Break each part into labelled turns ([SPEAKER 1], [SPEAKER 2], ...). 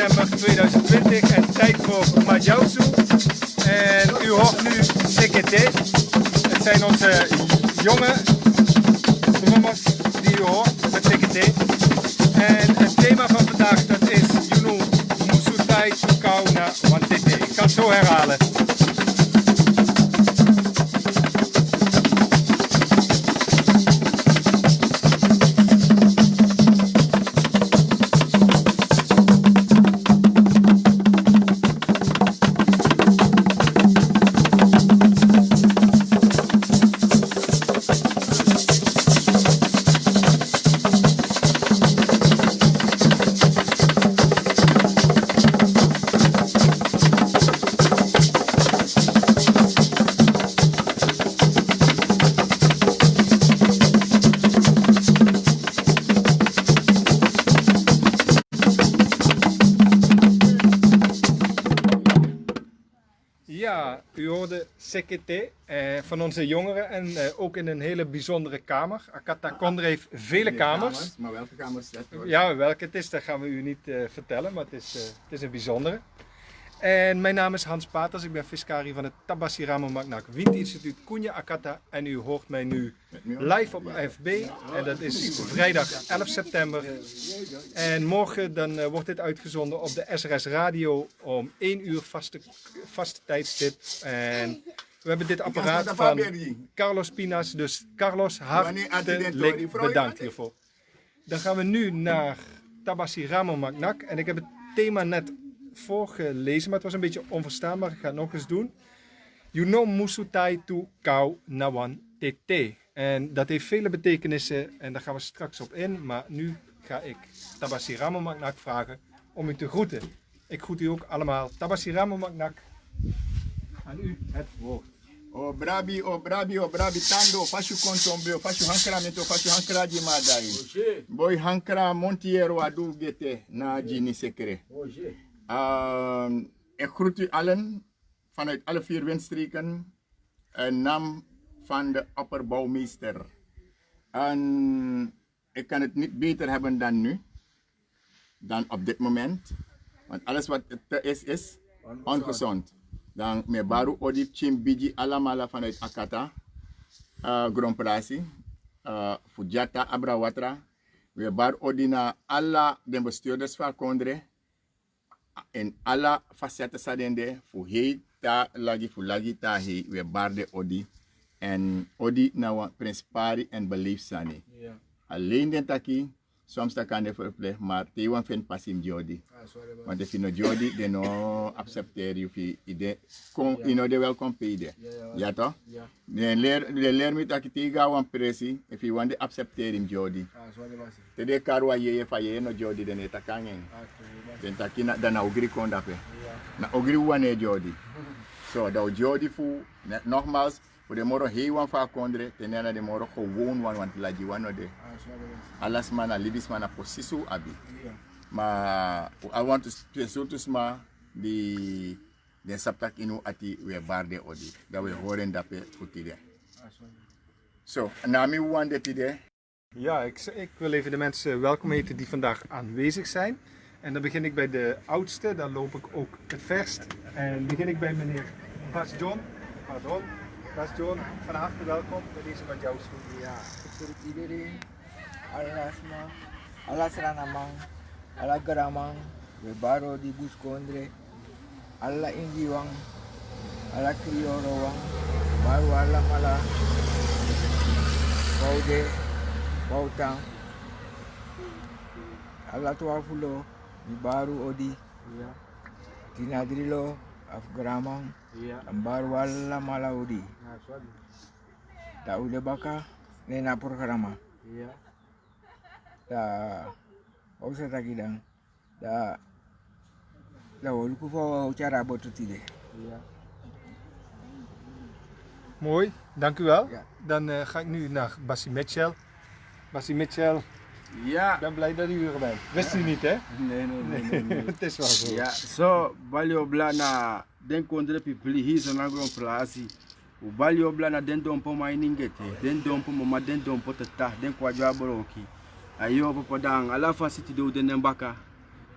[SPEAKER 1] september 2020 en tijd voor Majausu. En u hoort nu CKT. Het zijn onze jonge drummers die u hoort met CKT. En het thema van vandaag dat is Yunu Musutai Tukau na Wantete. Ik kan het zo herhalen. Ja, u hoorde CKT van onze jongeren en ook in een hele bijzondere kamer. Akata Kondre heeft vele kamers.
[SPEAKER 2] Maar welke kamer is dat?
[SPEAKER 1] Ja, welke het is, dat gaan we u niet vertellen, maar het is een bijzondere. En mijn naam is Hans Paters, ik ben fiscari van het Tabasiramo Magnak Wind Instituut Cunha Akata. En u hoort mij nu live op AFB. En dat is vrijdag 11 september. En morgen dan wordt dit uitgezonden op de SRS Radio om 1 uur vaste tijdstip. En we hebben dit apparaat van Carlos Pinas, dus Carlos, hartelijk bedankt hiervoor. Dan gaan we nu naar Tabasiramo Magnak. En ik heb het thema net voorgelezen, maar het was een beetje onverstaanbaar. Ik ga het nog eens doen. Yuno Musutai tu Kau Nawan Tete. En dat heeft vele betekenissen en daar gaan we straks op in. Maar nu ga ik Tabasiramo Magnak vragen om u te groeten. Ik groet u ook allemaal. Tabasiramo Magnak. Aan u het woord.
[SPEAKER 2] O brabi, tando, fashu kontombe, fashu hankramento, fashu hankraji madai. Boy hankra montiero adu gete na jini sekere. Ik groet u allen vanuit alle 4 windstreken in naam van de opperbouwmeester. En ik kan het niet beter hebben dan nu, dan op dit moment. Want alles wat er is ongezond. Dan met baru odip chimbiji alamala vanuit Akata, Gromprasi, Fujata Abrawatra. We bar odina alla de bestuurders van Kondre. En alle facetten sadende voor hij ta lagi voor lagi ta hij we barde odi en odi na wa principari en belief sani. Alleen den taki soms ta kan de verpleeg maar te wan fen pasim jodi. Want if you no jodi de no accepteer you fi ide kon you know de welcome pay de. Ja toch? De leer mi taki te ga wan presi if you want de accepteer him jodi. Te de karwa ye fa ye no jodi de ne ta kangen. Den takina dan ogri kondape. Na ogri wane jodi. So da jodi fu nogmaals voor de moro heel wan fa kondre tenena de moro gewoon wan want laji wano de. Alas mana lidis mana posisu abi. Ma I want to sma di den saptak inu ati we barde odi. Da we horen dape futide. So nami wande tide.
[SPEAKER 1] Ja, ik wil even de mensen welkom heten die vandaag aanwezig zijn. En dan begin ik bij de oudste, dan loop ik ook het verst. En begin ik bij meneer Bas John. Pardon, Bas John, van harte welkom bij deze met jouw stoel.
[SPEAKER 3] Ja, ik groet iedereen. Alas ranamang, ala garamang, we baro di bus kondre, alla indiwang, ala kriorowang, baru ala mala, baude, bautang, ala tuafulo. Baru odi, tinadrilo, afgramang, baru wala mala odi. Da udah baka, nena programa. Da, usah lagi dang, da uluku fa cara botutide.
[SPEAKER 1] Mooi, dank u wel.
[SPEAKER 3] Ja.
[SPEAKER 1] Dan ga ik nu naar Bassi Mitchell. Bassi Mitchell.
[SPEAKER 4] Ja.
[SPEAKER 1] Ik ben blij dat u er bent. Wist u niet, hè?
[SPEAKER 4] Nee.
[SPEAKER 1] Het is wel zo.
[SPEAKER 4] Ja, zo, balio blana, den kondre pipli hier zo na gron plasi. U balio blana den dompo mainingete, den dompo mama den dompo tata, den kwa jwa boroki. Ayo popo dang, ala fasiti do den mbaka.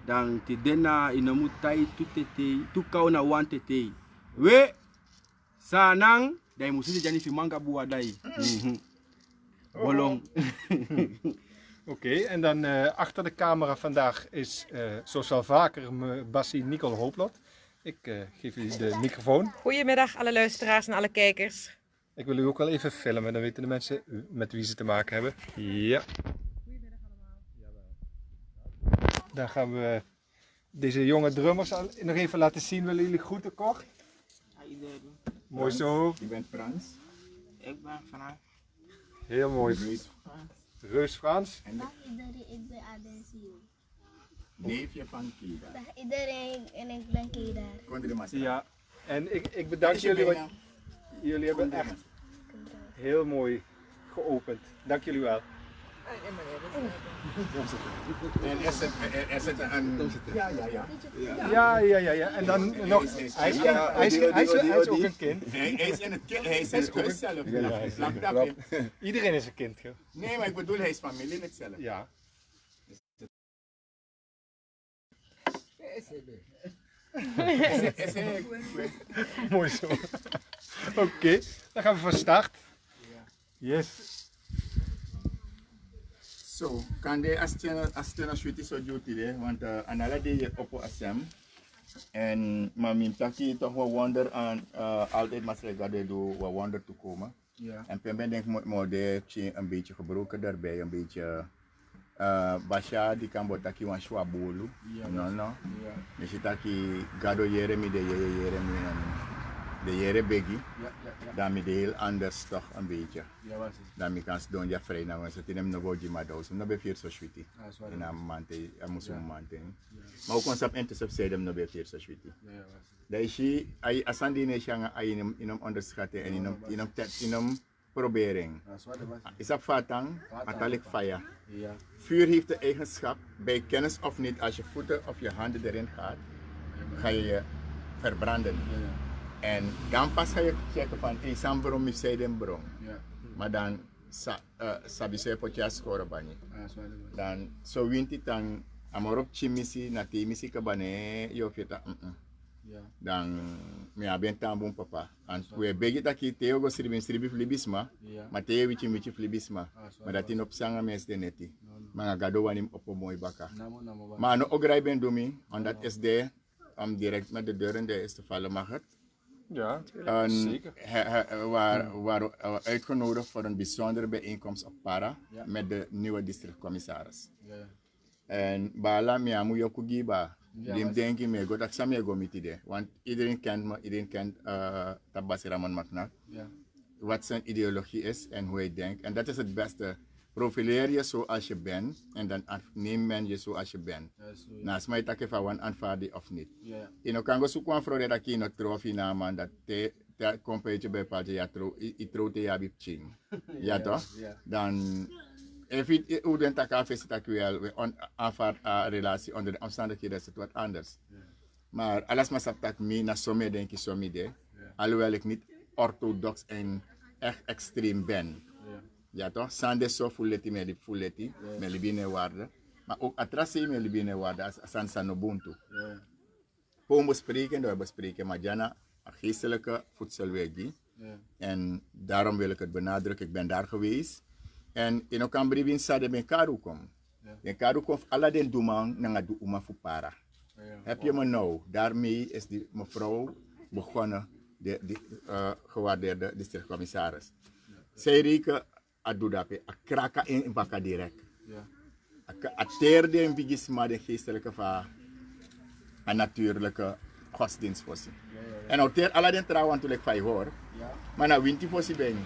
[SPEAKER 4] Dan te dena ina mutai tu tete, tu kau na wan tete. We, sanang, dai musi jani fi manga bua dai. Bolong.
[SPEAKER 1] Oké, en dan achter de camera vandaag is, zoals wel vaker, Bassie Nicole Hooplot. Ik geef u de microfoon.
[SPEAKER 5] Goedemiddag alle luisteraars en alle kijkers.
[SPEAKER 1] Ik wil u ook wel even filmen, dan weten de mensen met wie ze te maken hebben. Ja.
[SPEAKER 5] Goedemiddag allemaal.
[SPEAKER 1] Dan gaan we deze jonge drummers nog even laten zien. Willen jullie groeten, Cor? Mooi zo.
[SPEAKER 2] Je bent Frans.
[SPEAKER 3] Ik ben Frans.
[SPEAKER 1] Heel mooi. Reus Frans.
[SPEAKER 2] En
[SPEAKER 6] Dag iedereen, ik ben Adensio.
[SPEAKER 2] neefje van Kida.
[SPEAKER 6] Dag iedereen en ik ben Kedar.
[SPEAKER 2] Kondre Masra.
[SPEAKER 1] Ja, en ik bedank jullie, want jullie hebben echt heel mooi geopend. Dank jullie wel.
[SPEAKER 2] En er zit een... Ja.
[SPEAKER 1] Ja. En dan nog, hij is ook een kind.
[SPEAKER 2] Hij is in het huis zelf.
[SPEAKER 1] Iedereen is een kind, joh.
[SPEAKER 2] Nee, maar ik bedoel, hij is familie in het zelf.
[SPEAKER 1] Ja. Mooi zo. Oké, dan gaan we van start. Yes.
[SPEAKER 2] Zo, kan de astena shuti so duty de, want anala de oppo asem. En maar mijn taki toch wel wonder aan altijd masrega de do wel wonder te komen.
[SPEAKER 4] Ja.
[SPEAKER 2] En Pemben denk ik de een beetje gebroken daarbij, een beetje Basha di kan botaki wan shwa bolu. No.
[SPEAKER 4] Ja.
[SPEAKER 2] Dus je taki gado yere mi de yere mi de yere begi.
[SPEAKER 4] Ja.
[SPEAKER 2] Dan mi de heel anders toch een beetje.
[SPEAKER 4] Ja, was het.
[SPEAKER 2] Dan mi kan doen ja vrij nou, zo tinem no goji ma dos, no be fier so shwiti.
[SPEAKER 4] Ah, zwaar.
[SPEAKER 2] In een maand, een musulman. Maar ook ons op intercept zei hem no be fier so shwiti.
[SPEAKER 4] Ja, was het.
[SPEAKER 2] Dat is je, ay asandi ne shanga ay in hem onderschatten en in hem probering.
[SPEAKER 4] Ah, zwaar was het.
[SPEAKER 2] Is dat fatang, atalik fire.
[SPEAKER 4] Ja.
[SPEAKER 2] Vuur heeft de eigenschap, bij kennis of niet, als je voeten of je handen erin gaat, ga je je verbranden.
[SPEAKER 4] Ja.
[SPEAKER 2] En dan pas ga je checken van, hey, sam bron mi zei den bron.
[SPEAKER 4] Ja.
[SPEAKER 2] Maar dan sabi se potja score bani.
[SPEAKER 4] Ah, zwaar was het.
[SPEAKER 2] Dan so winti tang amorop chimisi na ti misi kabane yo fita.
[SPEAKER 4] Ja.
[SPEAKER 2] Dan mi aben tambun papa. En we begi taki teo go sribi flibisma.
[SPEAKER 4] Ja.
[SPEAKER 2] Maar teo wichi flibisma.
[SPEAKER 4] zwaar.
[SPEAKER 2] Maar dat in op sanga mes de neti. Maar gado wanim op mooi baka.
[SPEAKER 4] Namo was.
[SPEAKER 2] Maar no ograi ben domi, en dat is de om direct met de deur in de is te vallen mag het.
[SPEAKER 1] Ja,
[SPEAKER 2] En
[SPEAKER 1] zeker.
[SPEAKER 2] waren uitgenodigd voor een bijzondere bijeenkomst op Para
[SPEAKER 4] Ja.
[SPEAKER 2] met de nieuwe districtcommissaris.
[SPEAKER 4] Ja.
[SPEAKER 2] En bala mi amu yoku giba.
[SPEAKER 4] Ja,
[SPEAKER 2] Dim
[SPEAKER 4] was-
[SPEAKER 2] denki me go tak sam go mitide. Want iedereen kent me, iedereen kent Tabasi Raman Maknak.
[SPEAKER 4] Ja.
[SPEAKER 2] Wat zijn ideologie is en hoe hij denkt. En dat is het beste. Profileer je zoals je bent en dan neem men je zoals je bent.
[SPEAKER 4] Ja, zo.
[SPEAKER 2] Naast mij tak even van aanvaarden of niet.
[SPEAKER 4] Ja.
[SPEAKER 2] In ook kan go zoeken een vrouw dat je nog trofee na man dat te competje bij paardje ja tro te ja bip ching. Ja toch?
[SPEAKER 4] Ja.
[SPEAKER 2] Dan even hoe den tak af is dat wel we aanvaard relatie onder de omstandigheden is het wat anders. Maar alles maar sap tak me na somme denk ik somme de. Alhoewel ik niet orthodox en echt extreem ben. Ja toch? Sande so fuleti me libine waarde. Maar ook atrasi me libine waarde als san sanobuntu.
[SPEAKER 4] Ja.
[SPEAKER 2] Gewoon bespreken, door bespreken, maar jana geestelijke voedselwegi.
[SPEAKER 4] Ja.
[SPEAKER 2] En daarom wil ik het benadrukken, ik ben daar geweest. En in ook een brief sa de ben karu kom. Den karu kom alla den dumang nanga du uma fupara.
[SPEAKER 4] Ja.
[SPEAKER 2] Heb je me nou? Daarmee is die mevrouw begonnen, de gewaardeerde districtcommissaris. Zij reken adudape, a kraka in baka direct.
[SPEAKER 4] Ja.
[SPEAKER 2] A teerde in bigisma de geestelijke va, a natuurlijke godsdienstfossie. En nou teer alla den trouwen toen ik van je hoor,
[SPEAKER 4] Ja.
[SPEAKER 2] maar nou wint die fossie ben je.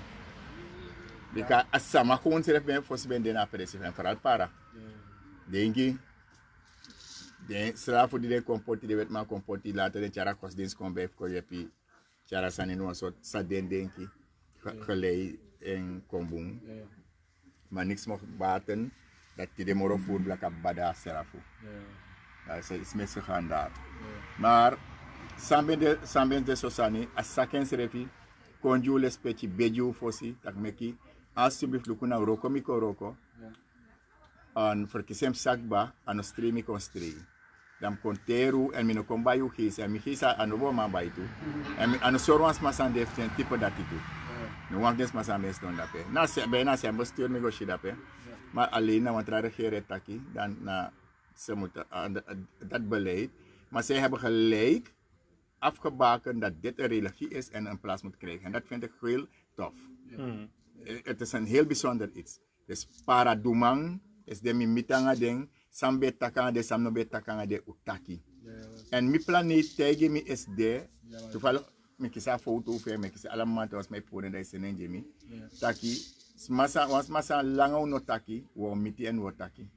[SPEAKER 2] Because as sama gewoon zelf ben fossie ben den apres en vooral para. Denk je, de strafo die de comporti de wet maar comporti later de chara godsdienst kon bij ko jepi chara sanin een soort saden denk je gelei en kombung.
[SPEAKER 4] Ja.
[SPEAKER 2] Maar niks mag baten dat die de moro voer blaka bada strafo.
[SPEAKER 4] Ja.
[SPEAKER 2] Dat is misgegaan daar. Maar samben de sosani as sakens refi konju les peti beju fosi tak meki alsjeblieft lukuna roko miko roko. En verkisem sakba aan een streami kon stree. dan konteru en mino kon bayu gisa en mi gisa anobo man bayu tu en mi ano sorwans masan def ten tipo dat itu no wan des masan mes don dape na se bestuur mi go shidape maar alleen na want regeren taki dan na ze moeten dat beleid maar zij hebben gelijk afgebaken dat dit een religie is en een plaats moet krijgen en dat vind ik heel tof. Het is een heel bijzonder iets. Dus paradumang is de mi mitanga ding, sambe takanga de samno be takanga de utaki. En mi planeet tegen mi is de, toevallig mi kisa foto ver, mi kisa allemaal was mij ponen dat is in Jimmy. Taki, was masa langa no taki, wo miti en wo taki.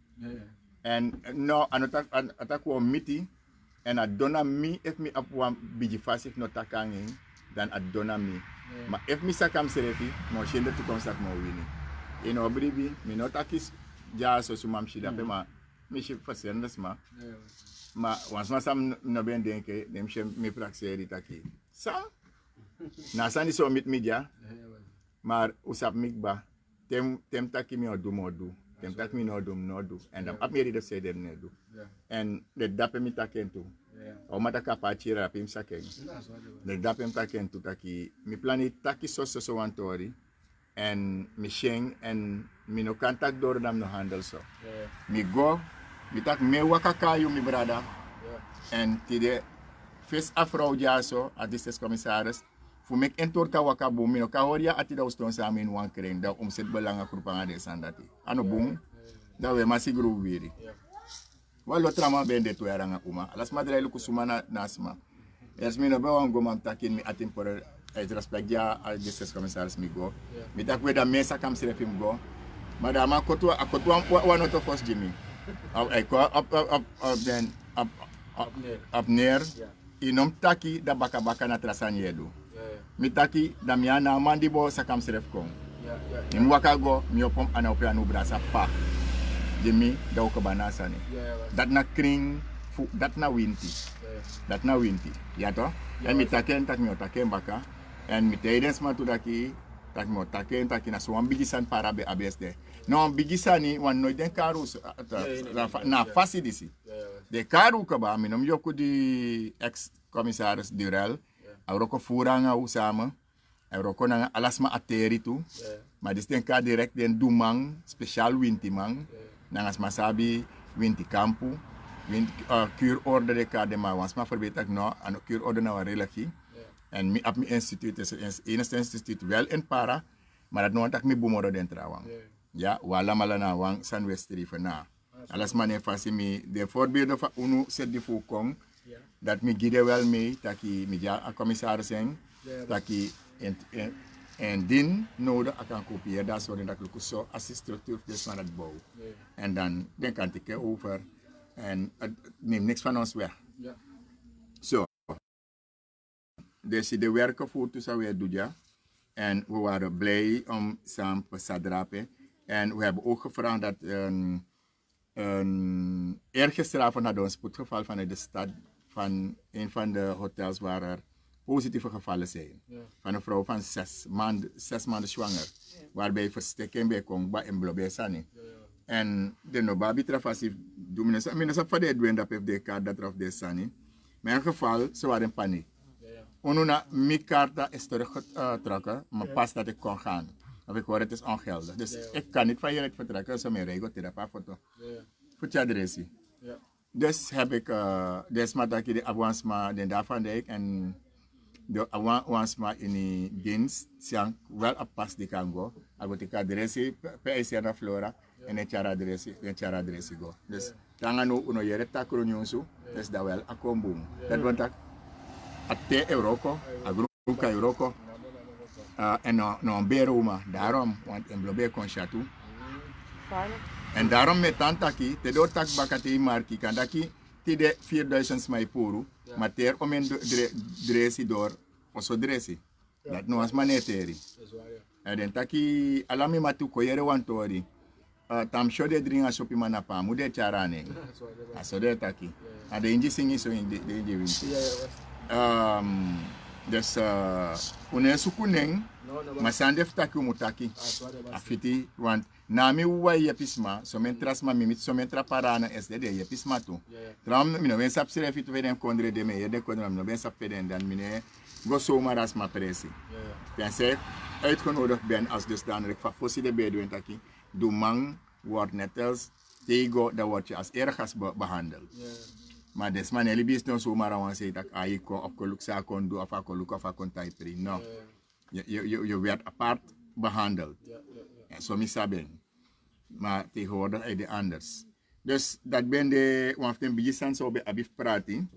[SPEAKER 2] En no anotak wo miti en adona mi if mi op wan biji fasik no takangi dan adona mi. Maar if mi sakam serefi, mo shende toekomst dat mo wini. In obribi, mi no takis ja so sumam shida pe ma mi shi fasendes ma. Maar was ma sam no ben denke, dem she mi praxeri taki. Sa? Na sani so mit media. Maar usap mikba tem taki mi odu modu. Tem taki mi no do. En dan ap mi de se dem ne do. En de dape mi takentu. O mata kapachira pim sakeng. De dape mi takentu taki mi plani taki so wantori. En mi sheng en mi no contact door dam no handle so. Mi go, mi tak me wakakayu mi brada. En tide first afro jaso assistent commissaris. Fu mek entor ka wakabu mi no ka horia atida uston sa min wan kring da set belanga kurpanga de sandati. Ano bung da we masigru wiri. Walo trama bende to yaranga uma. Alas madre lu kusumana nasma. Yasmino be wan go mam takin mi atim por uit respect ja assistent commissaris mi go. Mi tak we da mesa kam sire film go. Madama akotwa one to first Jimmy. Up neer. Inom taki da baka na trasanyedu. Mi taki da miana mandibo sakam siref kong. Mi wakago mi opom ana ope anu brasa pa. Jimmy da ukabanasa ni. Dat na kring dat na winti. Dat na winti. Ya to? En mi taken tak mi otaken baka. En mi teidens ma tu daki tak mi otaken taki na so ambigisan para be ABSD. No ambigisani wan no den karus na fasi disi. De karu kaba mi nom yoku di ex commissaris Durel. Auroko furanga usama. Auroko na alasma ateri tu. Maar dis den ka direct den dumang special winti mang. Nangas masabi winti kampu. Kuur orde de ka de ma wansma verbetak no ano kuur orde na relaki. En mi ap mi instituut is enigste instituut wel in para. Maar dat no tak mi bumoro den trawang. Ja, wala malana wang san westri na. Alas mane fasi mi de voorbeelden van unu set di fukong. Dat mi gide wel mee, taki mi ja a commissaris en taki en din nodig akan kopiëren, dat soort dat ik zo als structuur dus van het bouw. En dan kan ik over en het neemt niks van ons weg. Zo. Dus de werken voor tussen we doen ja. En we waren blij om samen te sadrapen. En we hebben ook gevraagd dat eergisteravond hadden we een spoedgeval vanuit de stad van een van de hotels waar er positieve gevallen zijn. Van een vrouw van 6 maanden zwanger. Waarbij verstikking bij Kongba en Blobesani. En de nobabi trafasi doen mensen van de doen dat de kaart dat er de sani. Maar in geval ze waren in paniek. Onuna mi kaarta is teruggetrokken, maar pas dat ik kon gaan. Of ik hoor het is ongeldig. Dus ik kan niet van hieruit vertrekken, zo mijn regel te een foto. Voor je adressie. Dus heb ik desma de avancement den daarvan dijk en de avancement in de dienst zijn wel op pas die kan go. Ik heb adressie per na Flora en het jaar adressie go. Dus dan gaan we nu jere takronjonsu, dus dat wel akomboom. Dat want dat at Euroko, agruka Euroko. En no beroma daarom want en blobe kon chatu. En daarom met tantaki te do tak bakati marki kandaki ti de 4000 smai puru maar ter om en dresi door oso dresi dat no as maneteri. En den taki alami matu ko yere wantori tam shode dringa sopi manapa mude charane asode taki ade inji singi so in de winti. Dus unesu kuneng masandef taki mutaki afiti want Na mi wa ye pisma, so men trasma mimit, so men traparana SD de ye pisma tu. Tram mi no ben sap sere fitu veden kondre de me, ye de kondre no ben sap veden dan mine go zomaar als ma presi. Pensé uitgenodigd ben als dusdanig van fossie de Bedouin taki. Doe man wordt net als tego, dan word je als ergens behandeld. Maar des man eli bis no zomaar aan zeggen dat ai ko op koluk sa kon do of koluk of kon type. No. Je werd apart behandeld. En zo mis saben. Maar tegenwoordig is het anders. Dus dat ben de want een beetje zo bij abif praten.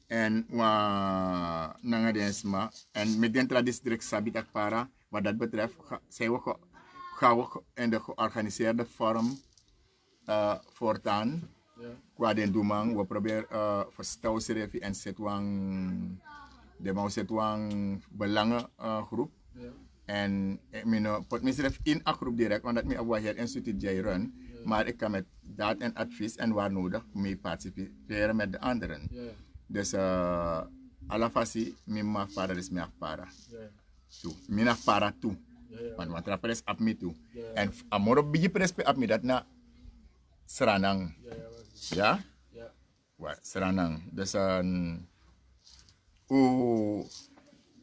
[SPEAKER 2] En wa nangadensma en met den traditie sabitak para wat dat betreft zijn we gaan we in de georganiseerde vorm voortaan qua den doemang we proberen verstouwen en setwang belangengroep en ik pot mezelf in een groep direct want dat me op het instituut jij run maar ik kan met daad en advies en waar nodig mee participeren met de anderen. Dus alla fasi mi ma para des mi para. Tu, mi na para tu. Want wat rapres ap mi tu. En amoro biji prespe ap mi dat na seranang. Ja? Wa seranang. Dus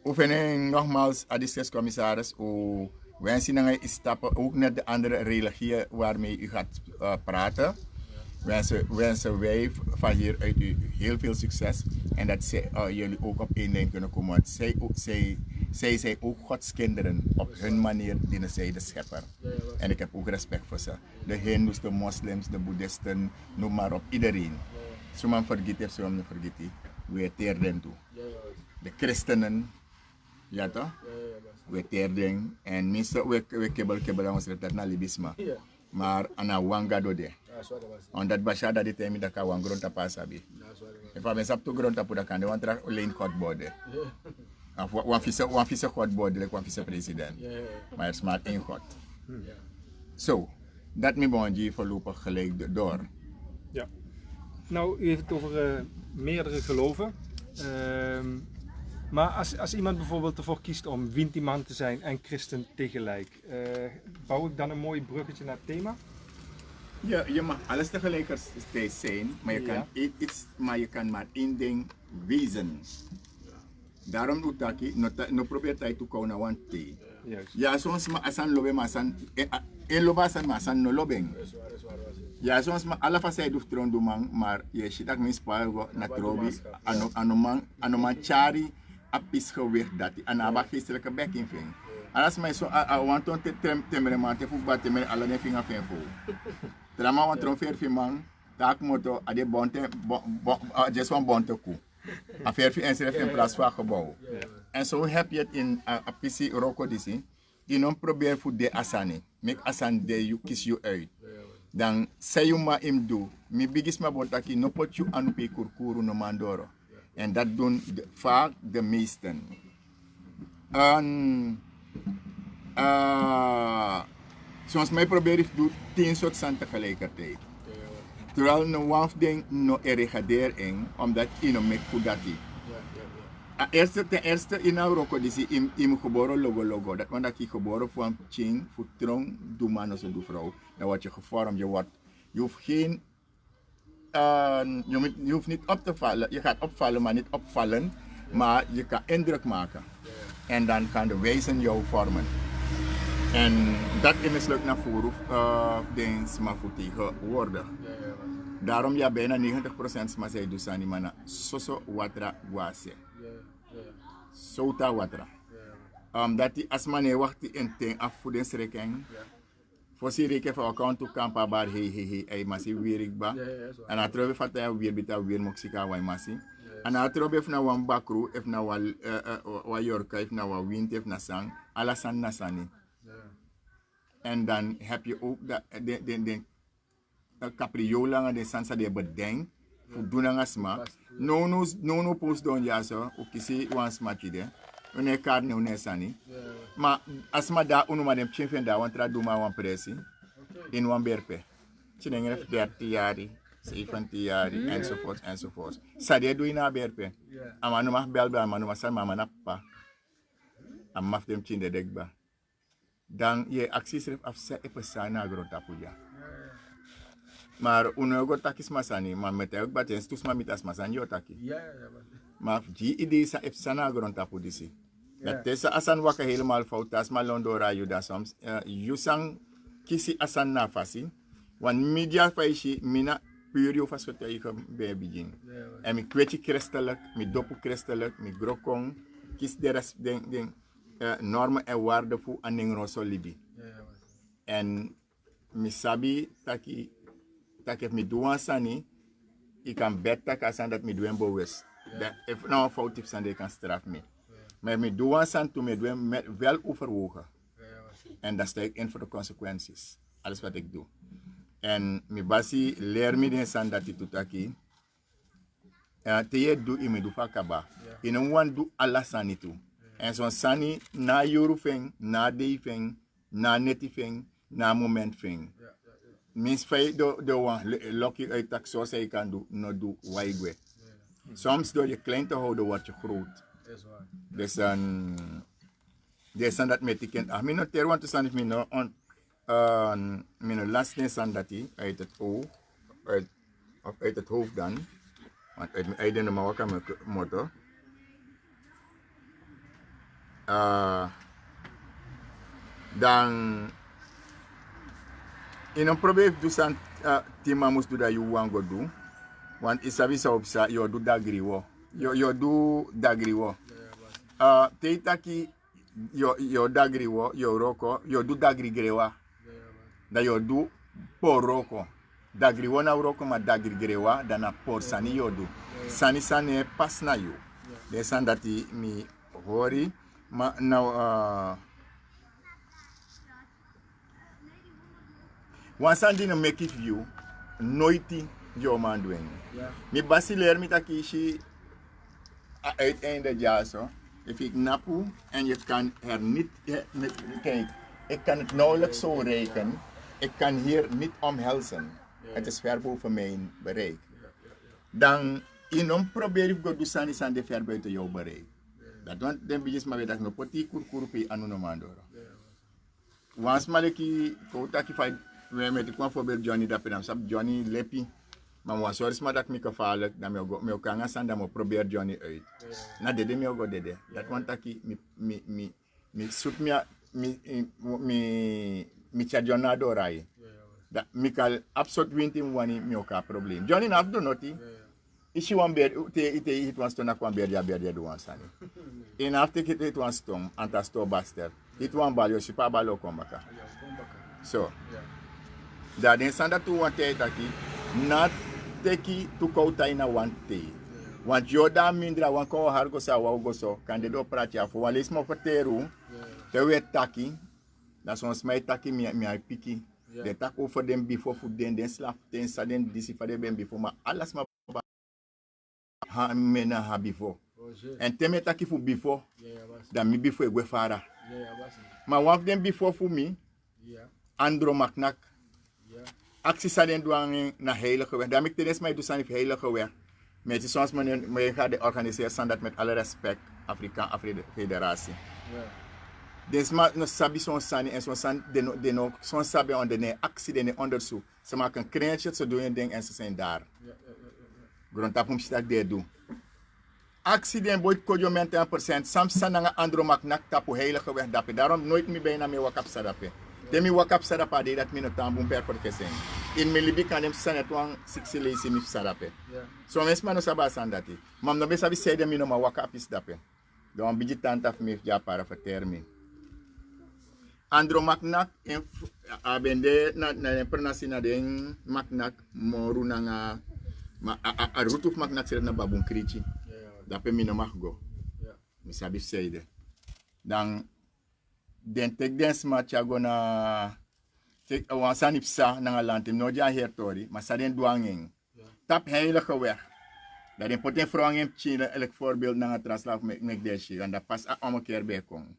[SPEAKER 2] u venen nogmaals commissaris u wensen dat je stappen ook naar de andere religieën waarmee u gaat praten. Wensen wij van hieruit u heel veel succes en dat jullie ook op één lijn kunnen komen. Want zij zijn ook Gods kinderen. Op hun manier dienen zij de schepper. En ik heb ook respect voor ze. De Hindoes, de moslims, de boeddhisten, noem maar op, iedereen. Zomaar vergeet heeft, zomaar vergeet. We teerden toe. De christenen, ja toch? We teerden en minstens we kebbel ons dat naar Libisma. Maar ana wanga dode. Omdat bashada di temi da ka wan gronta pasabi. E fa ben sap to gronta puda kan de wan tra leen hot bode. Af wan fisse hot bode lek wan fisse president. Maar smart in god. Zo, dat me bonji voorlopig gelijk door.
[SPEAKER 1] Ja. Nou, u heeft het over meerdere geloven. Maar als iemand bijvoorbeeld ervoor kiest om Wintiman te zijn en christen tegelijk, bouw ik dan een mooi bruggetje naar het thema?
[SPEAKER 2] Ja, je mag alles tegelijkertijd zijn, maar je kan maar één ding wezen. Daarom doe ik no probeer tijd te komen naar one thing. Ja, soms maar asan lobe maar asan loba asan maar asan no lobeng. Ja, soms maar alle facetten doet tron doen maar je ziet dat mensen spaar na trobi anoman chari apis gewicht dat en aba geestelijke backing ving. Alas mij zo want on temere man te voetbal temere alle ne vinga ving voor. Drama want tron ver man tak moto ade bonte just one bonte ku. A ver en zelf in plaats van gebouw. En zo heb je het in apisi roko disi. Je non probeer voor de asani. Make asan de you kies you uit. Dan say you ma im do. Mi bigis ma bontaki no pot you anu pe kurkuru no mandoro. En dat doen vaak de meesten. Zoals mij probeer ik doe 10 soort zand tegelijkertijd. Terwijl no one ding no eregadering, omdat je no make fugati. Ten eerste in Marokko disi im geboren logo. Dat want dat je geboren voor een ching, voor trong, doe man of doe vrouw. Dan word je gevormd, je hoeft geen, je hoeft niet op te vallen. Je gaat opvallen, maar niet opvallen. Maar je kan indruk maken. En dan kan de wezen jou vormen. En dat is leuk naar voren, de smafuti geworden. Daarom ja bijna 90% maar zij dus aan die mannen soso watra guase. Souta watra. Dat die asmane wacht in ten afvoedingsrekening. Voor si reken van account to kampa bar hey masi wirikba. En atrobe fata weer bita weer moksika wai masi. En atrobe if na wan bakru if na wa yorka if na wa wind if na sang ala san nasani. En dan heb je ook de capriola de sansa de bedenk voor doen aan asma. No post don ja zo, ook kisi wan smaki de. Une carne une sani. Maar asma da unu ma dem chimfen da wan tra duma wan presi. In wan berpe. Chinengere 30 jari, 70 jari enzovoort. Sadie doe na berpe. Amanu mag belba amanu ma san mama nappa. Amaf dem chinde dekba. dan je acties ref afse epesana grotapuja. Maar unogo takis masani, maar met ook baten stus mamitas masani yo taki.
[SPEAKER 4] Ja.
[SPEAKER 2] Maar die idee sa epsana grontapudisi. Dat tesa asan waka helemaal fout as malondora yuda soms. Yusang kisi asan nafasi. Wan media faishi mina puur of as wat je kan bijbegin. En mi kwetje christelijk, mi dopu christelijk, mi grokong, kies de rest den normen en waarden voor aan den rosso libi. En mi sabi taki mi doan sani, ik kan betta kasan dat mi doen bewust. Dat if nou een fout is, dan kan straf me. Maar mi doan san to me doen met wel overwogen. En dan sta ik in voor de consequenties. Alles wat ik doe. En mi basi leer mi den san dat itu taki. Te je doe ime doe fakaba. In een wan doe alla sani toe. En zo'n sani na yoru feng, na day feng, na neti feng, na moment feng. Mins fei de wan lokkie uit tak zoals hij kan doen, no doe waigwe. Soms door je klein te houden word je groot. Dus dan dat met die kind. Ah, mijn ter want te staan is mijn laatste san dat hij uit het oog, uit het hoofd dan. Want uit mijn eigen maar wat mijn motto. Dan in een probleem dus aan tema moest doen dat je want go doen. Want isabi sa opsa yo do dagriwo. Yo do dagriwo. Teitaki yo dagriwo, yo roko, yo do dagrigrewa. Da yo do por roko. Dagriwo na roko ma dagrigrewa da na por sani yo do. Sani sani pas na yo. De san dati mi hori ma na wansan dina make it you noiti yo man doen. Mi basileer mi takishi uiteinde jaar zo. If ik napu en je kan er niet kijk, ik kan het nauwelijks zo rekenen. Ik kan hier niet omhelzen. Het is ver boven mijn bereik. Dan in een probeer ik goed sani san de ver buiten jouw bereik. Dat want den bijis maar dat no poti kurkurupi anu no mandoro. Wans maleki kotaki fai we met ik voorbeeld Johnny dat pedam sap Johnny lepi. Maar was sorry maar dat mi gevaarlijk dat me kan gaan dat me probeer Johnny uit. Na dede me go dede. Dat want taki mi soet mi charjona dorai. Dat mi kal absoluut winti wani mi oka probleem. Johnny na do noti. Ishi wan beer it wants to na kwan beer dia do wan sani. In after it wants to anta store baster. It wan bal yo sipa balo kombaka. So. Dat den sanda tu wan te taki not teki tu kouta ina wan te. Want yo da mindra wan ko hargo sa wa go so kan de do pratia fo wan lesmo verteru. Te we taki. Dat ons mij taki mi ai piki. De tak over dem before fu den slap den sa den disi fa de ben before ma alles ma ha mena ha before. En teme taki fu before. Da mi before e fara. Ma wan dem before fu mi. Andro maknak. Acties zijn doen naar heilige weg. Daarmee tijdens mij doen heilige weg. Met die soms men gaat de organiseren dat met alle respect Afrika Federatie. Dus maar no sabi zo'n sani en zo'n san de no zo'n sabi onder de actie de onderzoek. Ze maken een krentje, ze doen een ding en ze zijn daar. Grondtapum staat daar doen. Actie de boy kojo mente 1%. Soms zijn er andere maknak tapu heilige weg dapen. Daarom nooit meer bijna meer wakap sadape. Demi wakap sarapa de dat mino tambum per kesen. In me libi kan dem sanet wang 6 lesi mi sarape. So mes mano saba sandati. Mam no be sabi sede mino ma wakap is dape. Don biji tantaf mi ja para fa termin. Andro maknak en abende na pernasina den maknak moru nanga a rutuf maknak sere na babun krichi. Dape mino mahgo. Mi sabi sede. Dan den tek den smart ya gona tek wansan ipsa na ngalantim no ja hertori maar sa den douangeng tap heilige weg dat den poten frangem chile elk voorbeeld na translaaf met deshi en dat pas a keer bij kom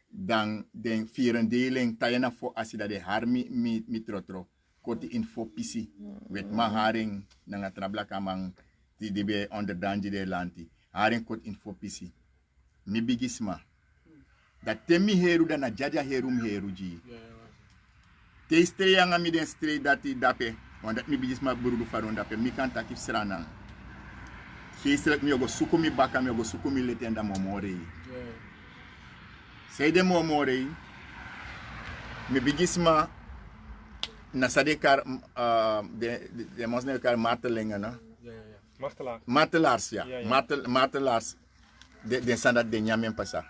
[SPEAKER 2] dan den vierendeling tayena fo asida de harmi mi trotro koti info pisi wet ma haring na trabla kamang ti dibe onder danji de lanti haring kot info pisi mi bigisma Dat temi heru da na jaja herum heru ji. Te stre yang ami den stre dati dape. Want dat mi bijis ma burudu faron dape. Mi kan takif sranan. Geestelijk mi ogo sukumi baka mi ogo sukumi letenda momore. Sei de momore. Mi bijis ma na sadekar de mosne kar martelingen na.
[SPEAKER 1] Martelaar.
[SPEAKER 2] Martelaars ja.
[SPEAKER 1] Ja.
[SPEAKER 2] Martelaars. De sandat de nyamen pasa.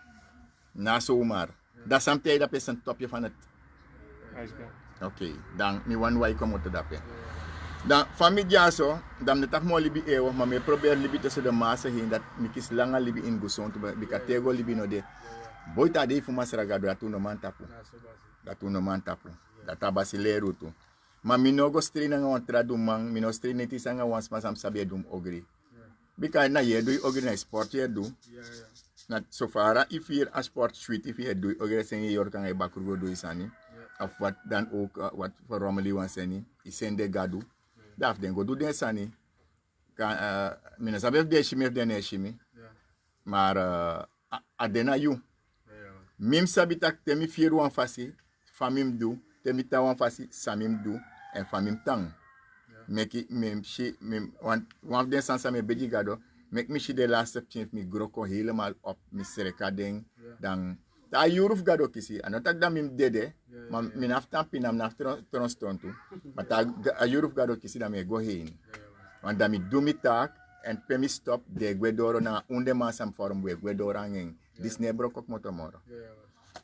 [SPEAKER 2] Na zomaar. Dat samtij dat is een topje van het.
[SPEAKER 1] IJsberg.
[SPEAKER 2] Oké, dan mi wan wai kom te dape. Dan familia zo, dan net mo libi ewo, maar me probeer libi tussen de massa heen dat mi kis langa libi in guson to bi katego libi no de. Boita de fuma sraga do atu no man tapu. Datu no man tapu. Data basileru tu. Maar mi no go strina nga tradu mang, mi no strina ti sanga wans masam sabe dum ogri. Bika na ye do ogri na sport ye do. Na so far if hier a sport suite if je doet ook zijn je kan je bakkergo doen sani of wat dan ook wat voor Romelu wan sani is de gadu daf den go doen sani kan mina sabe de chimi de ne chimi maar adena you mim sabitak temi fier wan fasi famim do temi ta wan fasi samim do en famim tang meki mem shi mem wan den sansa me beji gado mek mi de laatste chint mi groko helemaal op mi serekading dan ta yuruf gado kisi anotak dan mi dede maar mi naftan pinam naftron tronstu maar ta yuruf gado kisi dan me go heen want dan mi do mi tak en pe mi stop de gwedoro na unde masam forum we gwedoro ngeng disne brokok motomoro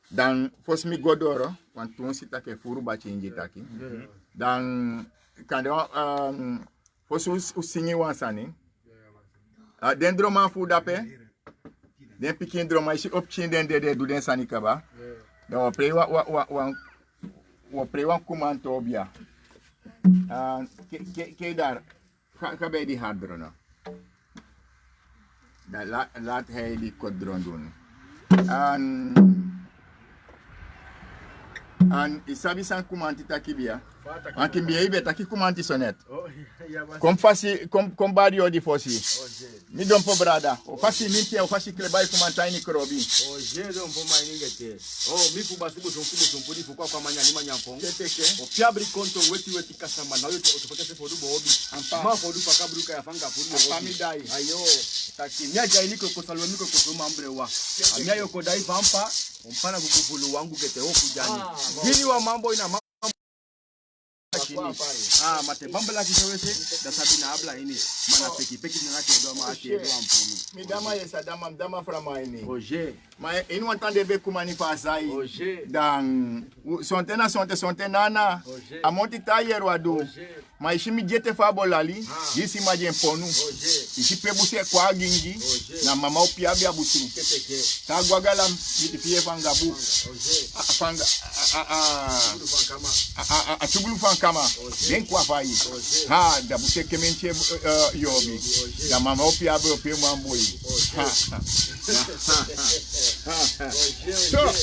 [SPEAKER 2] dan fos mi godoro want tun sita ke furu ba chinji taki dan kando fos usingi wansani den droma fu dape den pikin droma isi opchin den de du den sanikaba da wa pre wa pre wa kumanto bia ke dar ka be di hadrona da lat he di kodron dun an isabi san kumanti takibia an kimbia ibe taki kumanti sonet kom fasi kom badio di fosi mi don po brada o fasi minti o fasi klebai kumanta ni krobi
[SPEAKER 4] o je don po mai ningete o mi fu basibu son podi fu kwa manya ni manya pon o piabri konto weti kasama na yo to fakase fodu bobi ma fodu fakabruka ya fanga fodu
[SPEAKER 2] fami dai
[SPEAKER 4] ayo taki nyaja iliko ko salwa miko ko mambre wa amya yo ko dai pampa umpana kukufulu wangu kete hofu jani hili wa mambo ina mate bambala kisewese da sabina abla ini mana peki na ke do ma ake do ampuni
[SPEAKER 2] mi dama yesa dama frama ini
[SPEAKER 4] oje
[SPEAKER 2] ma in wantande be kumani fasai
[SPEAKER 4] oje
[SPEAKER 2] dan sonte nana amonti tayer wado ma ishimi jete fabolali yisi maje ponu ishi pebuse kwa gingi na mama upia bia busuru ta gwagala mitipie fangabu fanga a tubulu fankama ben kwa fai ha da buse kemenche yobi da mama upia bia pe mwamboi so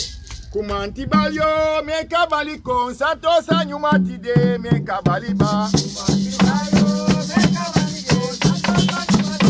[SPEAKER 2] kumanti balyo me kabali kon sato sanyumati de me kabali ba kumanti balyo me kabali kon sato sanyumati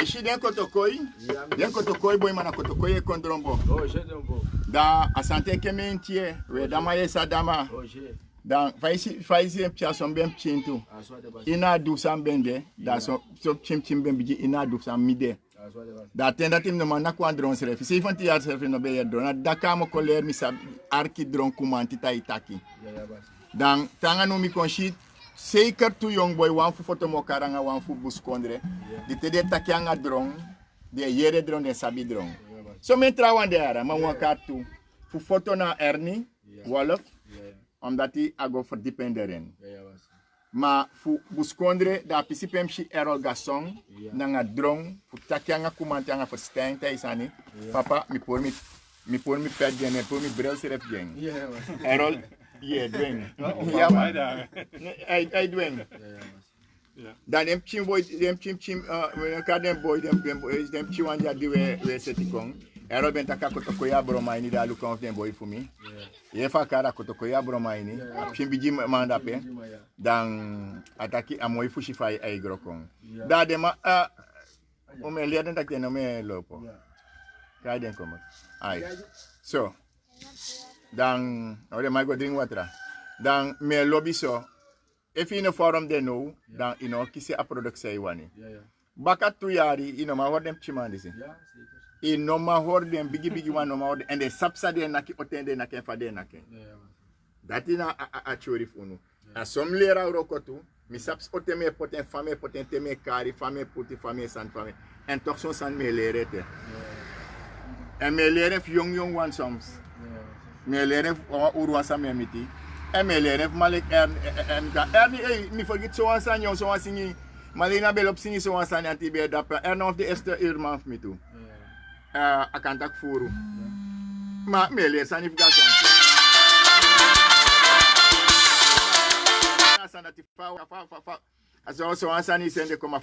[SPEAKER 2] ishi den kotokoi boy mana kotokoi kondrombo da asante kementie we dama yesa dama dan faisi pia sombem chintu ina du sambende da so chim bembi ina du samide da tenda tim no mana ko andron sref si fanti ya sref no be drona da kamo koler mi sab arki dron kumanti taitaki dan tanga no mi konshit zeker toe jong boy wan fu foto mo karanga wan fu buskondre. Die te de takianga drong, de yere drong de sabi drong. So men trouwen daar, maar wan kaart toe. Fu foto na Ernie, Wolf, omdat hij ago verdiepen erin. Maar fu buskondre da pisipem shi Errol Gasson, nanga drong, fu takianga kumantanga verstijn taisani. Papa, mi por mi pet gen, mi por mi bril siref gen. Errol, dwing. Ja, man. Hij dwing. Dan dem chim boy, dem boy, dem chiwan ja di we seti kong. Errol ben taka kotokoya broma ini da lukong dem boy for me. Ye fa kara kotokoya broma ini. Chim biji manda pe. Dan ataki amoy fushi fai ai grokong. Da dem o me leden tak den me lopo. Kaya den kom. Ai. So. Dan ore mai go drink water. Dan me lobby so. If in a forum they know, dan kisi a product say wani. Baka 2 yari, ma hoor dem chimandi si. No ma hoor dem bigi one no ma hoor and the subsidy naki otende naki fade naki. Dat is a chori funu. A som lera rokotu, mi saps oteme poten fame poten teme kari, fame puti fame san fame. En toch zo'n san me leren te. En me leren jong one soms. Me leren urwan sa me miti. En me leren malik Ernie, mi forget zo aan san jong zo aan singi. Malina belop singi zo aan san anti be dap. Ernie of the eerste uurman voor me toe. Akantak furu. Maar me leren san if gas on. San ati fa. Zo aan san is ende kom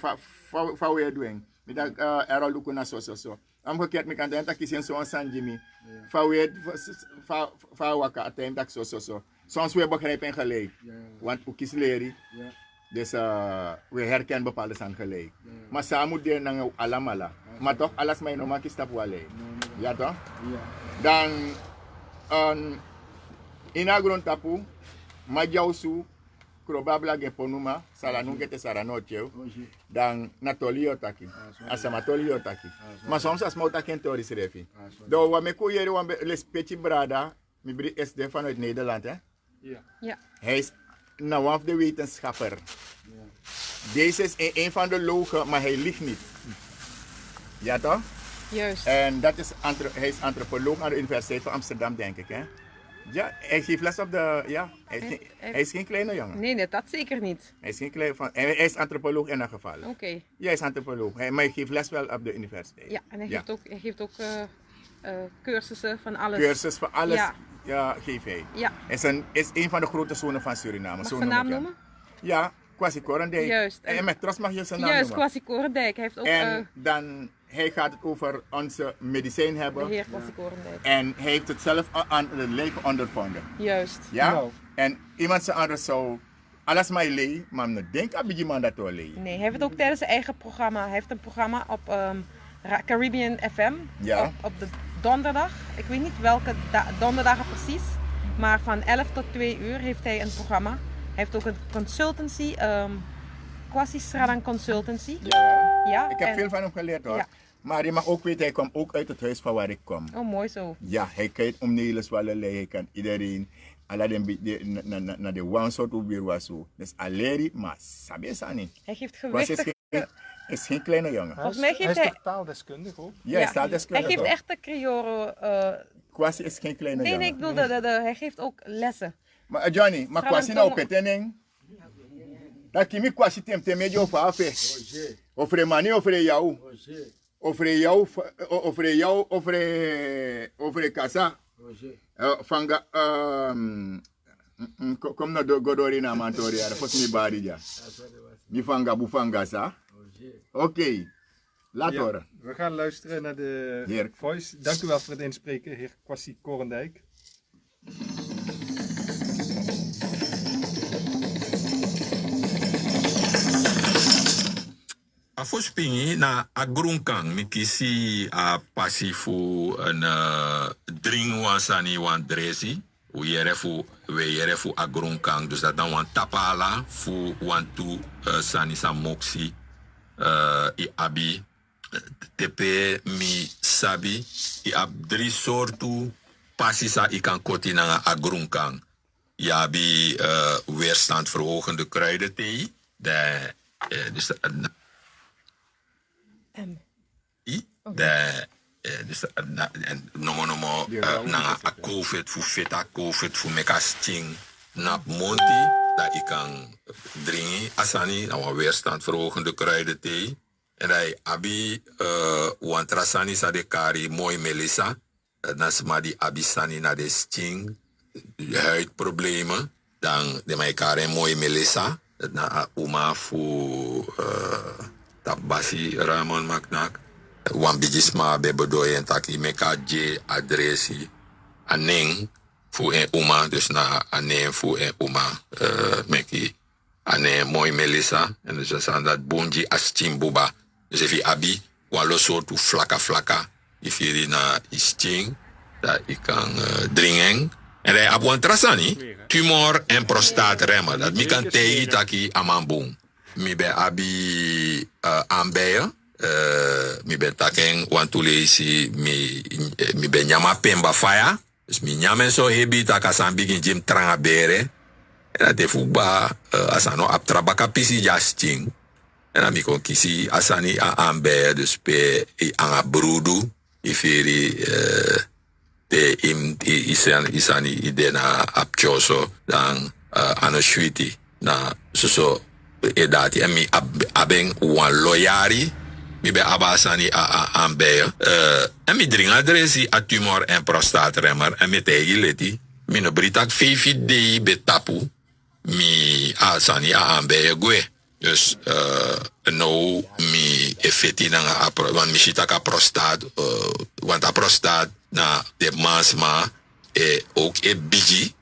[SPEAKER 2] fa we doing. Mi da Errol lukuna so. Am gekeerd me kan denken kiezen zo aan san Jimmy. Fa waka atem tak so. Soms we begrijpen en gelijk. Want ook is leren. Dus we herkennen bepaalde zijn gelijk. Maar samen de nang alamala. Maar toch alles mij normaal kies tap wale. Ja toch? Dan in agron tapu majausu probabla ge ponuma sala nungete sara noche. Dan natolio taki. Asamatolio taki. Maar soms as mouta ken tori serefi. Do wa me ko yere wa les petit brada mi bri SD vanuit Nederland hè.
[SPEAKER 5] Ja.
[SPEAKER 2] Hij is nou af de wetenschapper. Deze is een van de logen, maar hij ligt niet. Ja toch?
[SPEAKER 5] Juist.
[SPEAKER 2] En dat is hij is antropoloog aan de Universiteit van Amsterdam, denk ik. Hè? Ja, hij geeft les op de... Ja, hij is geen kleine jongen.
[SPEAKER 5] Nee, dat zeker niet.
[SPEAKER 2] Hij is geen kleine... Hij is antropoloog in een geval.
[SPEAKER 5] Oké.
[SPEAKER 2] Ja, hij is antropoloog. Maar hij geeft les wel op de universiteit.
[SPEAKER 5] Ja, en hij geeft ook cursussen van alles.
[SPEAKER 2] Cursus van alles. Ja, geeft hij.
[SPEAKER 5] Ja.
[SPEAKER 2] Is een van de grote zonen van Suriname.
[SPEAKER 5] Mag ik zijn naam noemen?
[SPEAKER 2] Ja, Kwasi Korendijk.
[SPEAKER 5] Juist.
[SPEAKER 2] En met trots mag je zijn naam
[SPEAKER 5] juist,
[SPEAKER 2] noemen.
[SPEAKER 5] Kwasi Korendijk. Hij heeft ook...
[SPEAKER 2] En dan, hij gaat het over onze medicijn hebben.
[SPEAKER 5] De heer Kwasi Korendijk.
[SPEAKER 2] En hij heeft het zelf aan het leven ondervonden.
[SPEAKER 5] Juist.
[SPEAKER 2] Ja?
[SPEAKER 1] Nou.
[SPEAKER 2] En iemand zei anders zo, alles maar lee, maar ik denk dat je man dat wel lee.
[SPEAKER 5] Nee, hij heeft het ook tijdens zijn eigen programma. Hij heeft een programma op Caribbean FM.
[SPEAKER 2] Ja.
[SPEAKER 5] Op de donderdag. Ik weet niet welke donderdagen precies. Maar van 11 tot 2 uur heeft hij een programma. Hij heeft ook een consultancy. Kwasi Sradang Consultancy. Ja,
[SPEAKER 2] Ik heb veel van hem geleerd hoor.
[SPEAKER 5] Ja.
[SPEAKER 2] Maar je mag ook weten, hij komt ook uit het huis van waar ik kom.
[SPEAKER 5] Oh, mooi zo.
[SPEAKER 2] Ja, hij kijkt om Nederlands Wallerlei, hij kan iedereen. Naar de one soort weer was zo. Dus alleen, maar sabi sani.
[SPEAKER 5] Hij geeft
[SPEAKER 2] Was
[SPEAKER 5] gewichtig.
[SPEAKER 2] is geen kleine jongen.
[SPEAKER 5] Volgens mij geeft
[SPEAKER 1] hij is
[SPEAKER 5] hij...
[SPEAKER 1] toch taaldeskundig ook?
[SPEAKER 2] Ja, hij staat deskundig.
[SPEAKER 5] Hij geeft
[SPEAKER 2] toch?
[SPEAKER 5] echt de Crioro...
[SPEAKER 2] Kwasi is geen kleine
[SPEAKER 5] nee,
[SPEAKER 2] jongen.
[SPEAKER 5] ik bedoel, hij geeft ook lessen.
[SPEAKER 2] Maar Johnny, maar Kwasi nou petening. Dat kimi Kwasi temteme jo fa afe. Ofre mani ofre jou. Ofre kasa. Fanga kom na do godori na mantori ara fos mi bari ja. Mi fanga bufanga sa. Oké. Laat
[SPEAKER 1] Ja,
[SPEAKER 2] horen.
[SPEAKER 1] we gaan luisteren naar de
[SPEAKER 2] Heer.
[SPEAKER 1] voice. Dank u wel voor het inspreken, heer Kwasi Korendijk.
[SPEAKER 7] A voorspingi na a groenkang mi kisi a passie fu een drink wansani wan dresi. We yere fu a groenkang. Dus dat dan wan tapala fu wan tu sani sa moksi i abi. Tepe mi sabi i ab 3 soortu passie sa i kan koti na a groenkang. Jabi weerstandverhogende kruidenthee. Dus dus nomo na a COVID voor feta COVID voor meka sting na monti dat ik kan drinken asani na een weerstandverhogende kruidenthee. En dat abi wantrasani sa de kari mooi melissa. Dan sma die abisani na de sting huidproblemen. Dan de mij kari mooi melissa. Na uma voor tabasi ramon maknak. Wan bijisma bebedoy en taki meka je adresi aneng voor een uma. Dus na aneng voor een uma meki aneng mooi melissa. En dus aan dat bonji asting buba. Dus if je abi, walo soort flaka, if je na isting, dat ik kan dringen. En hij op een trasani, tumor en prostaatremmer. Dat mi kan tegen taki amamboom. Mi ben abi aanbijen. Mi ben taken, want toen lees mi ben nyama pemba fire. Dus mi nyama zo hebi takasan begin jim tranga bere. En dat heeft ook asano abtrabaka pisi jasting. En dan kon kisi asani aanbijen, dus pe anga broedu, iferi de isani ide na apchoso dan ano shuiti na so edati en mi abeng wan loyari mi be abasani aanbijen. En mi drink adresi a tumor en prostaatremmer en mi tegi leti mi no britak fefi dei betapu mi asani aanbijen gwe. Dus nou mi effecti na want mi shitaka prostaat want a prostaat na de masma ook bigi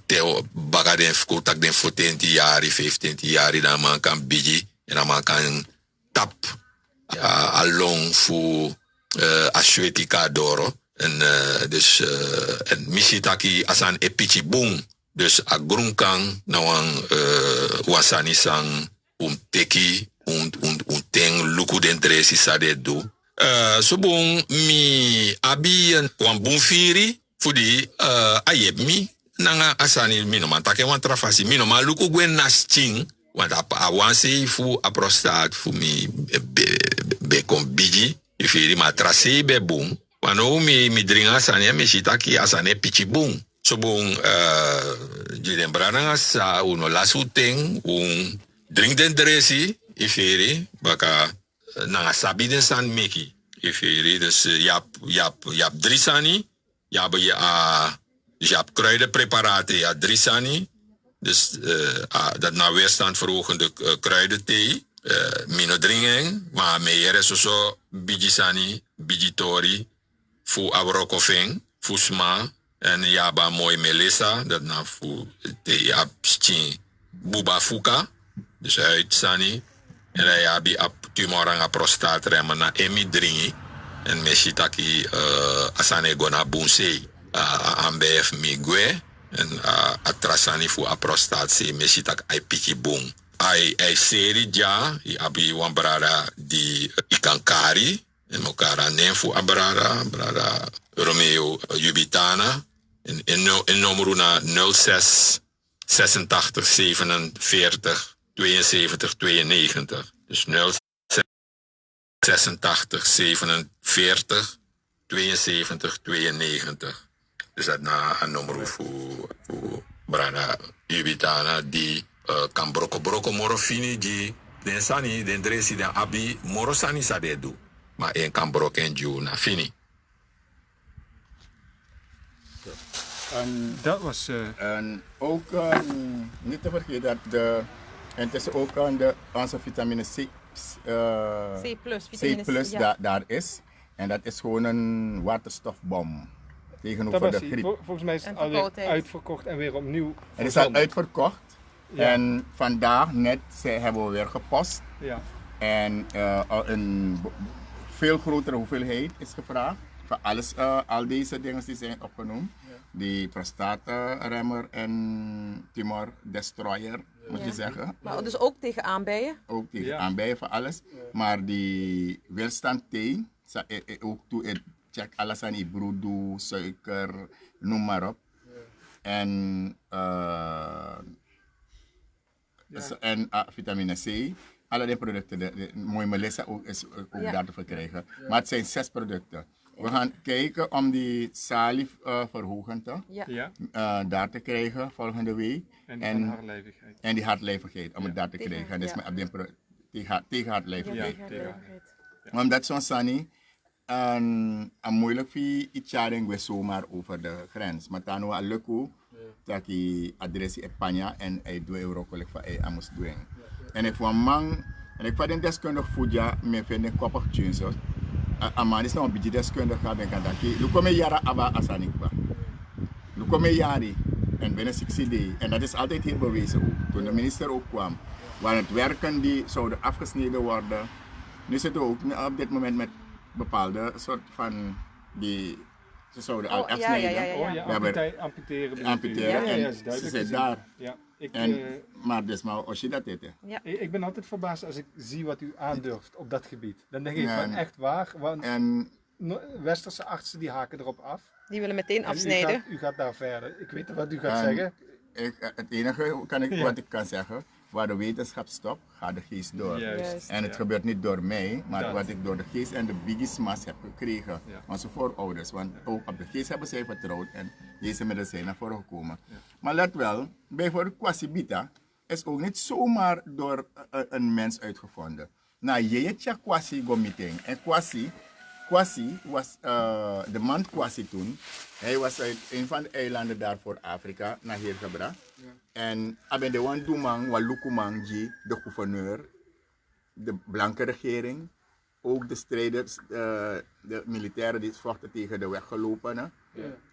[SPEAKER 7] te baga den fkutak den 14 jari 15 jari dan man kan bigi en dan man kan tap along fu aswetika doro en dus en mi shitaki asan epichi boom. Dus a grunkang na wasani sang teki teng luku den dresi sa de do. Bon mi abi wan bonfiri fudi ayeb mi nanga asani mi no man take wan trafasi mi no ma luku gwen nasting want awansi fu a prostat fu mi be kon bigi ifiri ma trase be boom. Wano mi dringa asani mi shitaki asane pichi boom. So bon, jiden brana sa uno lasuteng drink den dresi iferi baka na sabi den san meki iferi dus yap drisani yap kruidenpreparaten ja drisani dus dat na weerstandverhogende kruidenthee mino dringen maar meer so bijisani bijitori fu abrokofeng fu sma. En yaba mooi melissa, dat na fu te yab stin buba fuka, dus uit sani. En dan yabi ap tumoranga prostaatremmer na emi dringi. En meshitaki asane gona bunse ambef migwe. En atrasani fu a prostaat meshitak ai piki bung. Ai seri ja, yabi wan brada di ikankari. En mokara nenfu brada Romeo Jubitana. En nummer na 06 86 47 72 92. Dus 06 86 47 72 92. Dus dat na een nummer voor Brana Jubitana die kan broko morofini die den sani den dresi den abi morosani sa de do. Maar een kan brok en ju na fini.
[SPEAKER 1] Dat was...
[SPEAKER 2] En ook niet te vergeten dat en het is ook onze vitamine C,
[SPEAKER 5] vitamine
[SPEAKER 2] C+, daar is. En dat is gewoon een waterstofbom tegenover de griep.
[SPEAKER 1] Volgens mij is het alweer uitverkocht en weer opnieuw.
[SPEAKER 2] Het is al uitverkocht. Ja. En vandaag net hebben we weer gepost.
[SPEAKER 1] Ja.
[SPEAKER 2] En een veel grotere hoeveelheid is gevraagd. Voor alles, al deze dingen die zijn opgenoemd. Ja. Die prostaatremmer en tumor destroyer, moet je zeggen.
[SPEAKER 5] Maar dus ook tegen aanbijen?
[SPEAKER 2] Ook tegen aanbijen voor alles. Ja. Maar die weerstand thee, ook toe, check alles aan die broedu, suiker, noem maar op. Ja. en vitamine C. Allerlei producten, mooi Melissa ook is ook daar te verkrijgen. Maar het zijn 6 producten. We gaan kijken om die salieverhoging daar te krijgen volgende week.
[SPEAKER 1] En hartlijvigheid.
[SPEAKER 2] En die hartlijvigheid, om het daar te krijgen. Dus tegen hartlijvigheid. Omdat zo'n sani een moeilijk voor iets jaren zomaar over de grens. Maar dan was het leuk dat je adres in Spanje en hij €2 kolek van hij moest doen. En ik vond man, en ik vond een deskundig voedja, me vind een koppig tjunsos. Man is nou een beetje deskundig gaan ben kantaki. Lu kom jaren aba asanikba. Lu kom jaren en binnen 60 dagen. En dat is altijd heel bewezen ook. Toen de minister ook kwam, waar het werken die zouden afgesneden worden. Nu zitten we ook op dit moment met bepaalde soort van die ze zouden afsnijden. Amputeren en ze zijn daar.
[SPEAKER 1] Ja,
[SPEAKER 2] maar dus maar als je dat deed.
[SPEAKER 1] Ik ben altijd verbaasd als ik zie wat u aandurft op dat gebied. Dan denk ik van echt waar, want westerse artsen die haken erop af.
[SPEAKER 5] Die willen meteen afsnijden.
[SPEAKER 1] U gaat daar verder. Ik weet wat u gaat zeggen.
[SPEAKER 2] Het enige wat ik kan zeggen, waar de wetenschap stopt, gaat de geest door. En het gebeurt niet door mij, maar wat ik door de geest en de bigismas heb gekregen. Onze voorouders, want ook op de geest hebben zij vertrouwd en deze middelen zijn naar voren gekomen. Maar let wel, bijvoorbeeld Kwasibita is ook niet zomaar door een mens uitgevonden. Nou, je Kwasi gomiting. En Kwasi was de man Kwasi toen. Hij was uit een van de eilanden daar voor Afrika naar hier gebracht. En aben de wan Dumang, Walukumang, de gouverneur, de blanke regering, ook de strijders, de militairen die vochten tegen de weggelopenen.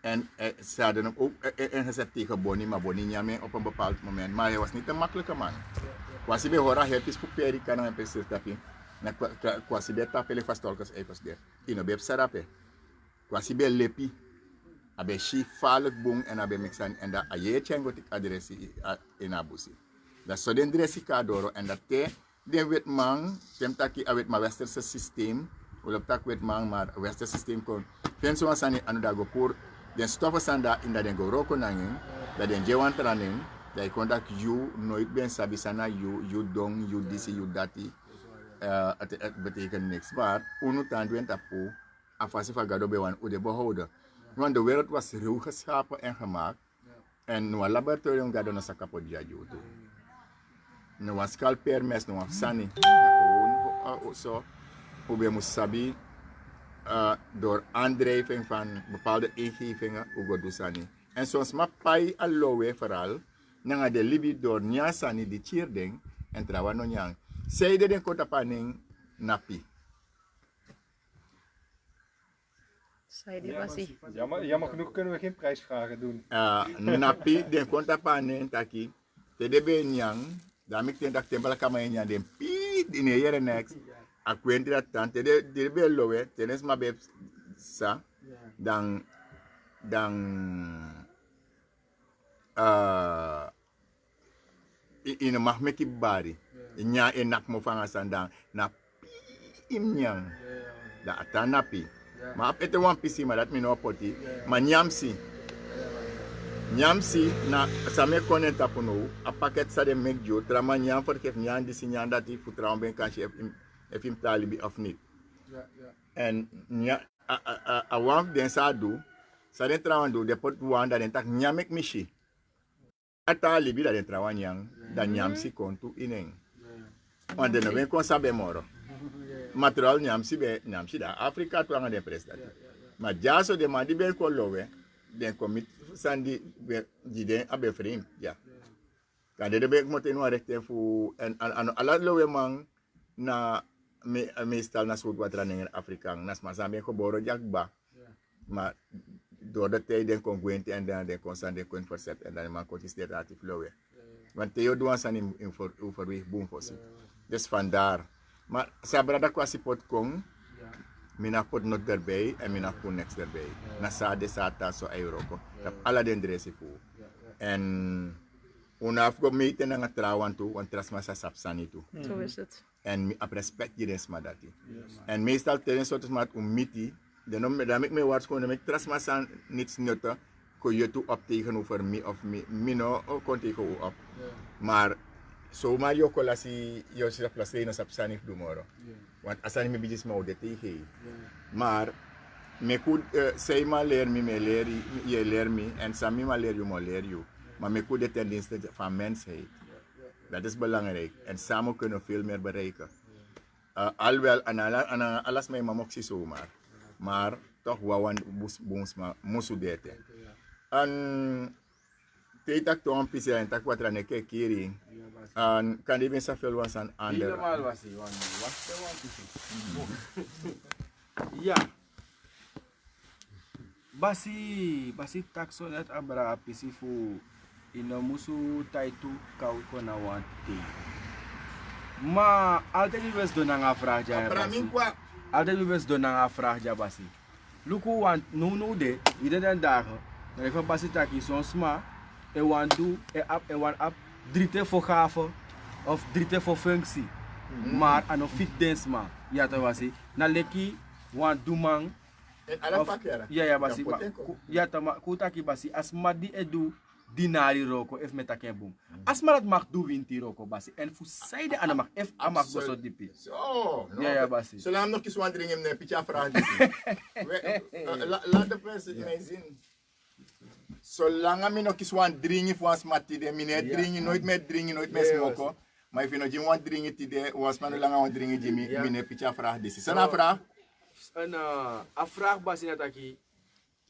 [SPEAKER 2] En ze hadden hem ook ingezet tegen Boni, maar Boni niet meer op een bepaald moment. Maar hij was niet een makkelijke man. Kwasi bij Hora, hij is voor Peri, kan hij precies tappen. Kwasi bij Tapele vastolkers eikos der. Ino bij Sarape. Kwasi bij Lepi. Abe shifalig boom en abe mixan en dat aye chengo tik adresi in abusi. Dat so den dresi kadoro en dat de wet man temtaki awet ma westerse systeem. Ulop tak wet man maar westerse systeem kon. Fen so sani anu da go pour den stoffen sanda in dat den go roko nangin, dat den jewan traning, dat kontak you nooit ben sabi sana you dong, you disi, you dati. Het betekent niks. Maar unu tandwen tapu afasi fagado bewan ude behouden. Want de wereld was ruw geschapen en gemaakt. En nu een laboratorium gaat dan een kapot jaju. Nu een scalper mes, nu een sani. Zo, hoe we moesten sabi door aandrijving van bepaalde ingevingen, hoe we doen sani. En soms maar pai allowe vooral, nanga de libi door nya sani die chierding en trawa no nyang. Zijde den kotapaning napi.
[SPEAKER 1] Jammer genoeg kunnen we geen prijsvragen doen.
[SPEAKER 2] Napi, den konta panen taki. Tedebe nyang, damit ten dak tembala kamanya den pi in yere next. Akwenti dat tan tedebe lowe, tenes mabe sa dan in mahmeki bari. Nya enak mo fanga sandang na pi imnyang. Da atanapi. Maar op ete wan pisi maar dat mi no poti. Maar nyamsi na same konen tapuno. A paket sa de mekjo. Trama nyam vergeef nyam disi nyam dat die vertrouwen ben kan je even talibi of niet. En a wan den sa do. Sa den trawan do de pot wan dat den tak nyamek mishi. A talibi dat den trawan nyam. Dan nyamsi kontu ineng. Want den ben kon sabe moro. Material nyamsi da Afrika tu anga de prestat. Ma jaso de mandi be ko lowe den komit sandi be jiden abe frame ja. Kan de be mo tenu rekte fu en ala lowe man na meestal na soort wat raningen Afrikaan nas ma sambe ko boro jakba. Ma door de tijd den kon gwente en dan den kon sande kon verzet en dan man kon is de relatief lowe. Want Theo doan san in voor weg boom for sig. Dus vandaar. Maar sabrada kwasi pot kong, mina pot not erbij en mina pot next erbij. Na sa de sata so Europa. Dat alla den dresi fu. En unaf go meten na trawan tu, want trasma sa sapsani tu.
[SPEAKER 5] Zo is het.
[SPEAKER 2] En ap respect je den smadati. En meestal tenen soort smat miti, de nom me me waarschijnlijk me trasma san niets nutte kon je toe op tegenover me of mino kon tegen u op. Maar zomaar je kolasi je zit placeren op sanif dumoro. Want asani me bijis maar de tegen. Maar me could say maar leer me leer je leer me en sami maar leer je maar leer je. Maar me could de tendensen van mensheid. Dat is belangrijk en samen kunnen we veel meer bereiken. Alhoewel, alles mijn mama ook zomaar. Maar toch wawan boons maar moesten deten. En tijd toch een pizza en tak wat er een keer kering. En kan die mensen veel was aan ander.
[SPEAKER 4] Helemaal was hij, ja. Basi takso net abra pisi fu ino musu taitu kau kona wanti. Maar altijd wie best doen aan vraag ja basi. Altijd wie best doen aan vraag ja basi. Luku want no de ieder den dagen. Dan ik basi taki soms maar e want do e one up drite voor gave of drite voor functie. Maar aan een fit dance maar ja toch basi. Na leki want do man. Ja basi. Ja toch kutaki basi asma di edu dinari roko if met taken boom. Asma dat mag do winti roko basi en fu saide aan mag if amak go so dipi.
[SPEAKER 2] Zo.
[SPEAKER 4] Ja basi.
[SPEAKER 2] Zolang nog eens wandering hem ne pitja vraag. Laat de mensen mijn zin. Zolang ik nog eens wandering voor asma tide mine drinken nooit meer drinken nooit meer smoken. Maar if je nog geen wandering tide was maar lang wandering Jimmy mine pitja vraag dis. Sana vraag.
[SPEAKER 4] Een vraag basi net aki.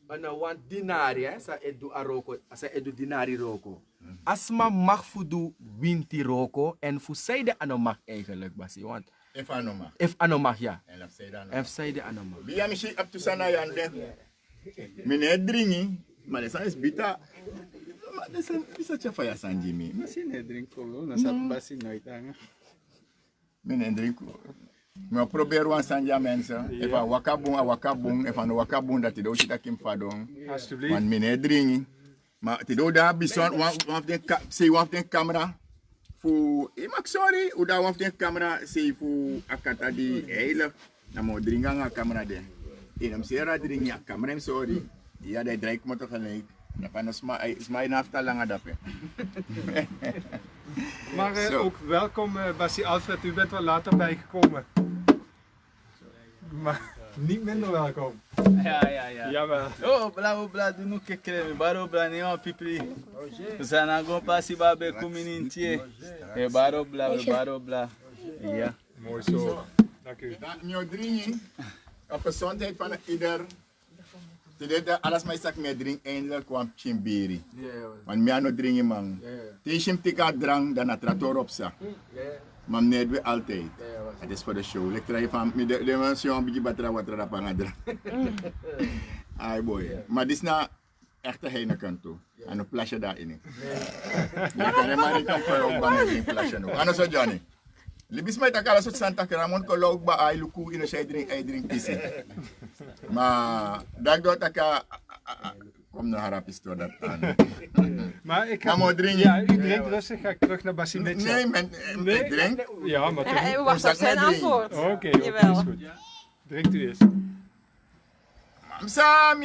[SPEAKER 4] Ana want dinari sa edu aroko sa edu dinari roko. Asma mag fudu winti roko en fu saide ano mag eigenlijk basi want if ano mag ja. En saide ano mag.
[SPEAKER 2] Bia mishi up to sana yande. Mine dringi, maar dat is bita. Maar dat is een chafa ya sanjimi.
[SPEAKER 3] Mine drink ko na sa basi nooit aan.
[SPEAKER 2] Mine drink ko. Maar probeer wan sanja mensen. Even wakabung, even wakabung dat die ook kim fadong.
[SPEAKER 1] Alsjeblieft.
[SPEAKER 2] Want mine dringi. Maar die do daar bison wan den camera. Fu imak sorry, u da wan den camera say fu akata di hele. Na mo dringa nga camera den. Inam sera dringi a camera sorry. Ja, dat drink moet toch gelijk. Dan kan is mijn nafta lang adappen.
[SPEAKER 1] Maar ook welkom Basi Alfred, u bent wel later bijgekomen. Maar niet minder welkom.
[SPEAKER 3] Ja.
[SPEAKER 1] Jawel.
[SPEAKER 3] Oh, bla, doe nog een keer. Baro, bla, nee, man, pipri. We zijn aan het passie bij community. Baro, bla. Ja.
[SPEAKER 1] Mooi zo. Dank u.
[SPEAKER 2] Mijn drinking, op gezondheid van ieder. Tidak alles mij zegt mij drink eindelijk kwam chimbiri. Want mij no drinken man. Tishim tika drang dan het trator op sa. Maar nee we altijd. Het is voor de show. Ik try van de mensen een beetje beter wat er op aan drank. Ai boy. Maar dit is na echte heine kant toe. En een plasje daarin. Je kan hem maar niet kan ook bang in plasje no. Ano so Johnny. Libis may takala sa Santa Caramon ko log ba ay luku ino siya drink pisi. Maar dagdo taka kom na harap is to dat aan.
[SPEAKER 1] Maar ik
[SPEAKER 2] ga drinken.
[SPEAKER 1] Ja, u drinkt rustig, ga ik terug naar Basi Mitchell.
[SPEAKER 2] Nee, ik drink.
[SPEAKER 1] Ja, maar toch.
[SPEAKER 5] Hij wacht op zijn antwoord.
[SPEAKER 1] Oké, is goed. Drinkt u eens.
[SPEAKER 2] Mamsa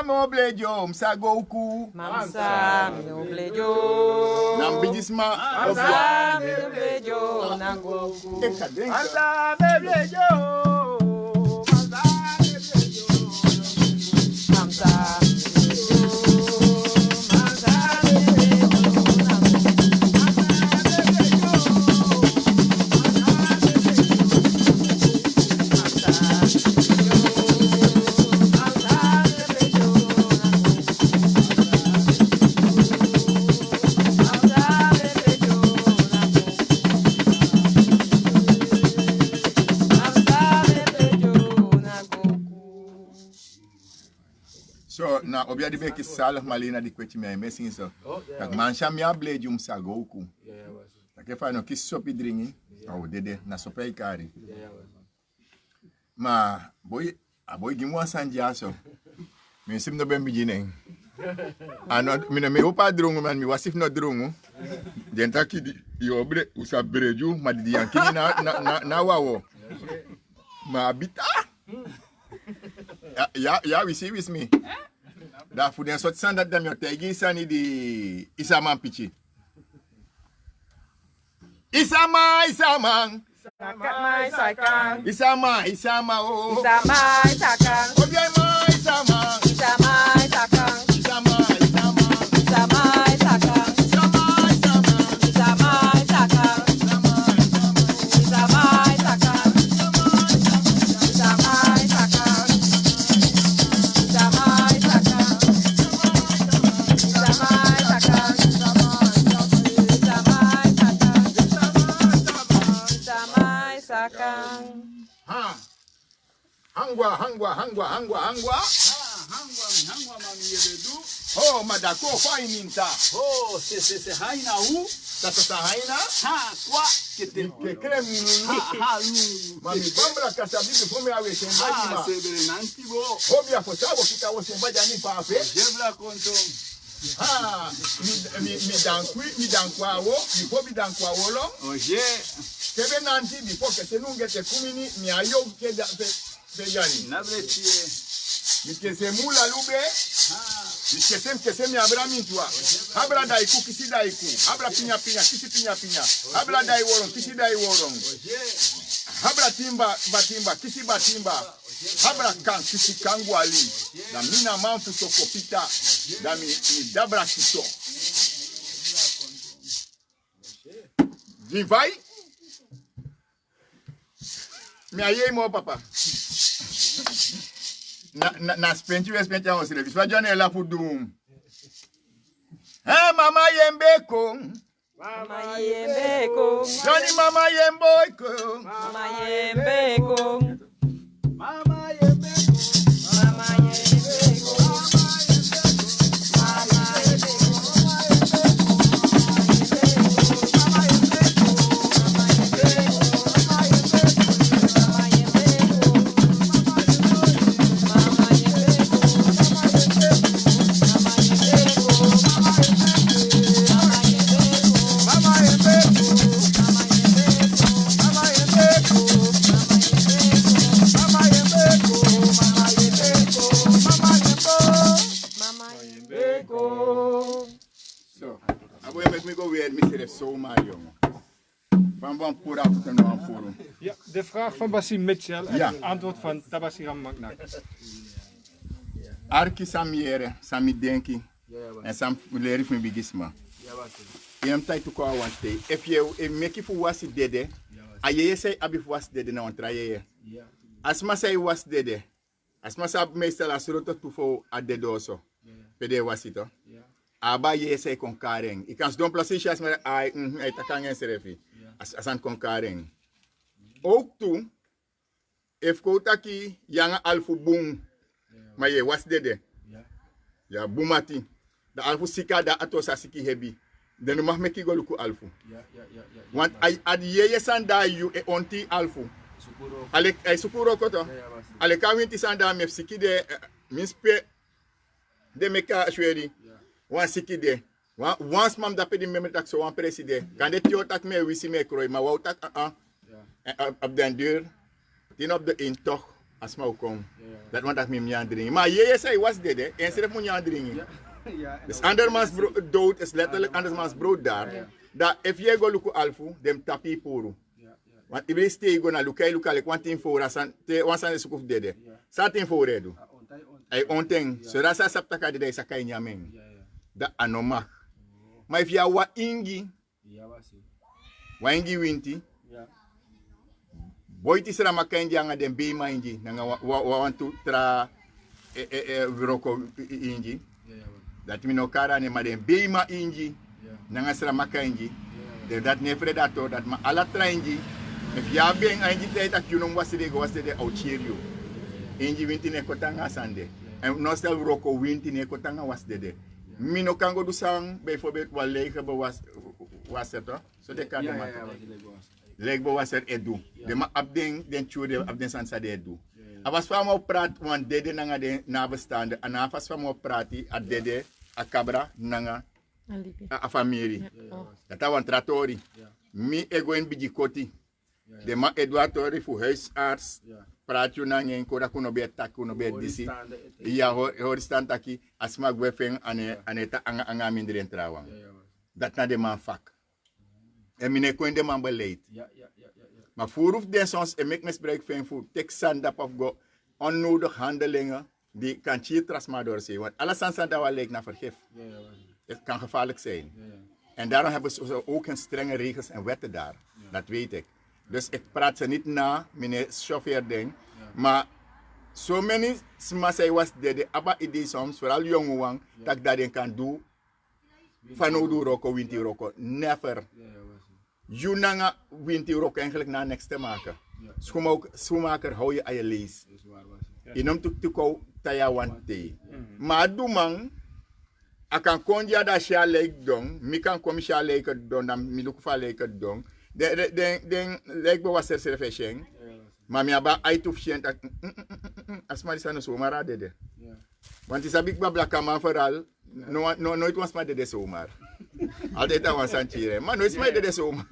[SPEAKER 2] moblejo, msa goku.
[SPEAKER 5] Mamsa moblejo.
[SPEAKER 2] Nam bijisma.
[SPEAKER 5] Mamsa moblejo, na goku.
[SPEAKER 4] Mamsa moblejo.
[SPEAKER 5] Mamsa.
[SPEAKER 2] So, na obja di beki salig malina di kwetje mij messing zo. Dat man sham ya bleju msa goku. Dat ke fa no kis sopi dringi. Oh, dede na sopei kari. Maar boy gimwa sanja so. Men sim no ben beginning. Ano me opa drungu man mi wasif no drungu. Denta ki di obre usa breju ma di yankini na wawo. Ma bita. Ja, we see with me. Da fu den sot sandat dam yo tegi sani di Isaman pichi. Isama.
[SPEAKER 5] Isama,
[SPEAKER 2] Isama oh.
[SPEAKER 5] Isama, Isakang.
[SPEAKER 2] Obiema Isama.
[SPEAKER 5] Isama, Isakang.
[SPEAKER 2] Isama.
[SPEAKER 5] Isama, Isakang. Isama, Isakang. Isama, Isakang. Isama, Isakang. Isama, Isakang. Isama, Isakang. Isama, Isakang.
[SPEAKER 2] Ha. Hangwa.
[SPEAKER 4] Hangwa mami yebedu.
[SPEAKER 2] Oh, madako fa ininta.
[SPEAKER 4] Oh, se haina hu.
[SPEAKER 2] Tata haina.
[SPEAKER 4] Ha, kwa kete.
[SPEAKER 2] Ke krem
[SPEAKER 4] Ha, lu.
[SPEAKER 2] mami bambra kasabi before me awe sembaji
[SPEAKER 4] Ha,
[SPEAKER 2] ma.
[SPEAKER 4] sebere nanti bo.
[SPEAKER 2] Hobia for sabo kita wo sembaji ani pa ape.
[SPEAKER 4] Jevla konto.
[SPEAKER 2] Ha, mi dankwa wo, before mi dankwa wo lo.
[SPEAKER 4] Oje.
[SPEAKER 2] Kebe nanti before ke senungete kumini mi ayo ke da pe yani.
[SPEAKER 4] Nabretie.
[SPEAKER 2] Mi kese mula lube. Mi kese mi abra mintwa. Abra daiku kisi daiku. Abra pinya kisi pinya. Abra dai woron kisi dai woron. Abra timba kisi batimba. Abra kan kisi kangwali. Da mina manfu sokopita. Da mi dabra kiso. Divai. Mi aye mo papa. Na spenti on se levi. Swa jone la pour doum. Mama yembeko.
[SPEAKER 5] Mama yembeko.
[SPEAKER 2] Johnny mama yemboiko.
[SPEAKER 5] Mama yembeko.
[SPEAKER 4] Mama yebeko.
[SPEAKER 5] Mama yembeko. Mama yembeko.
[SPEAKER 2] So, I will make me go weird, Mr. So my young. Van van pura voor een puro.
[SPEAKER 1] Ja, de vraag van Basim Mitchell en
[SPEAKER 2] Ja.
[SPEAKER 1] het antwoord van Tabasiram Magnak.
[SPEAKER 2] Arki samiere, sami denki. En sam leri van bigisma. Yam tai to kwa wante. If you make fu wasi dede, ayeye say abi fu wasi dede na ontraye. Asma say was dede. Asma sa meestal asroto tu fo adede also. Pede wasito. Aba ye say kon kareng. Ik kan don placer asma ai ai takangen serefi. Asan kon kareng. Ook toe if kotaki yanga alfu boom. Maar je was dede. Ja, boomati. Da alfu sika da ato sasiki hebi. Dan mag me kigo luku alfu. Want ad ye sanda you e onti alfu. Ale ay sukuro koto. Ale kawinti sanda me siki de mispe de meka shweri. Wan siki de. Once mam da pedi me tak so wan preside. Kan de tio tak me wisi me kroy ma wou tak op den deur. Tin op de intoch as ma kom. Dat want dat me meandering. Maar je zei was dede en ze moet meandering. Dus andermans dood is letterlijk andermans brood daar. Dat if je go luku alfu, dem tapi puru. Want ibe stay go na lukai lukale kwantin fora san te wansan de sukuf dede. Satin fora do. Ay onteng, so da sa saptaka dede sa kay nyameng. Da anoma. Maar if ya wa ingi. Wa ingi winti. Boyti sera makanji anga dem be manji nanga wantu tra viroko inji. Dat mi no kara ne madem be ma inji nanga sera makanji. De dat ne freda to dat ma ala trainji. If ya ben anji teta kuno waside go waside outcherio. Inji winti ne kotanga sande. En no stel viroko winti ne kotanga wasde. Mi no kango du sang bijvoorbeeld wel lege was het toch? Zo de kan Legbo was er edu. De ma abding den chude abding sansa de edu. Avas famo prat wan dede nanga de nabestaande. En avas famo prati a dede a cabra nanga a famiri. Dat wan tratori. Mi ego en biji koti. De man Edward Tori voor huisarts.
[SPEAKER 4] Ja.
[SPEAKER 2] Praat je na ngeen kora kuno be tak kuno be
[SPEAKER 4] Hoor
[SPEAKER 2] disi.
[SPEAKER 4] staan de-
[SPEAKER 2] Ja hoor staan taki asma gwefeng ane ta anga minderen trawang.
[SPEAKER 4] Ja, was.
[SPEAKER 2] Dat na de man vak. En mine ko de man beleid.
[SPEAKER 4] Ja.
[SPEAKER 2] Maar voorhoef de soms en mek misbruik van voor tekst dat of go onnodig handelingen die kan je trasma doorzien. Want alles aan dat wel lijkt naar vergif.
[SPEAKER 4] Ja, was.
[SPEAKER 2] Het kan gevaarlijk zijn.
[SPEAKER 4] Ja.
[SPEAKER 2] En daarom hebben ze ook een strenge regels en wetten daar. Dat weet ik. Dus ik praat ze niet na, meneer chauffeur ding. Maar zo many smasai was de abba idee soms, vooral jonge wang, dat dat ding kan doen. Van Odu Roko, Winti Roko. Never.
[SPEAKER 4] Ja, was.
[SPEAKER 2] Junanga Winti Roko eigenlijk na niks te maken. Schoenmaker hou je aan je lees.
[SPEAKER 4] Is waar was.
[SPEAKER 2] Je noemt het ook Taiwan thee. Maar doe man, ik kan konja dat sha leek dong, mi kan kom sha leek dong, dan mi lukufa leek dong. Den leek be was er servesheng. Maar mi aba aituf shent asma di sana so mara dede. Want is abik babla kama vooral nooit was maar dede zomaar. Altijd aan santire, maar nooit maar dede zomaar.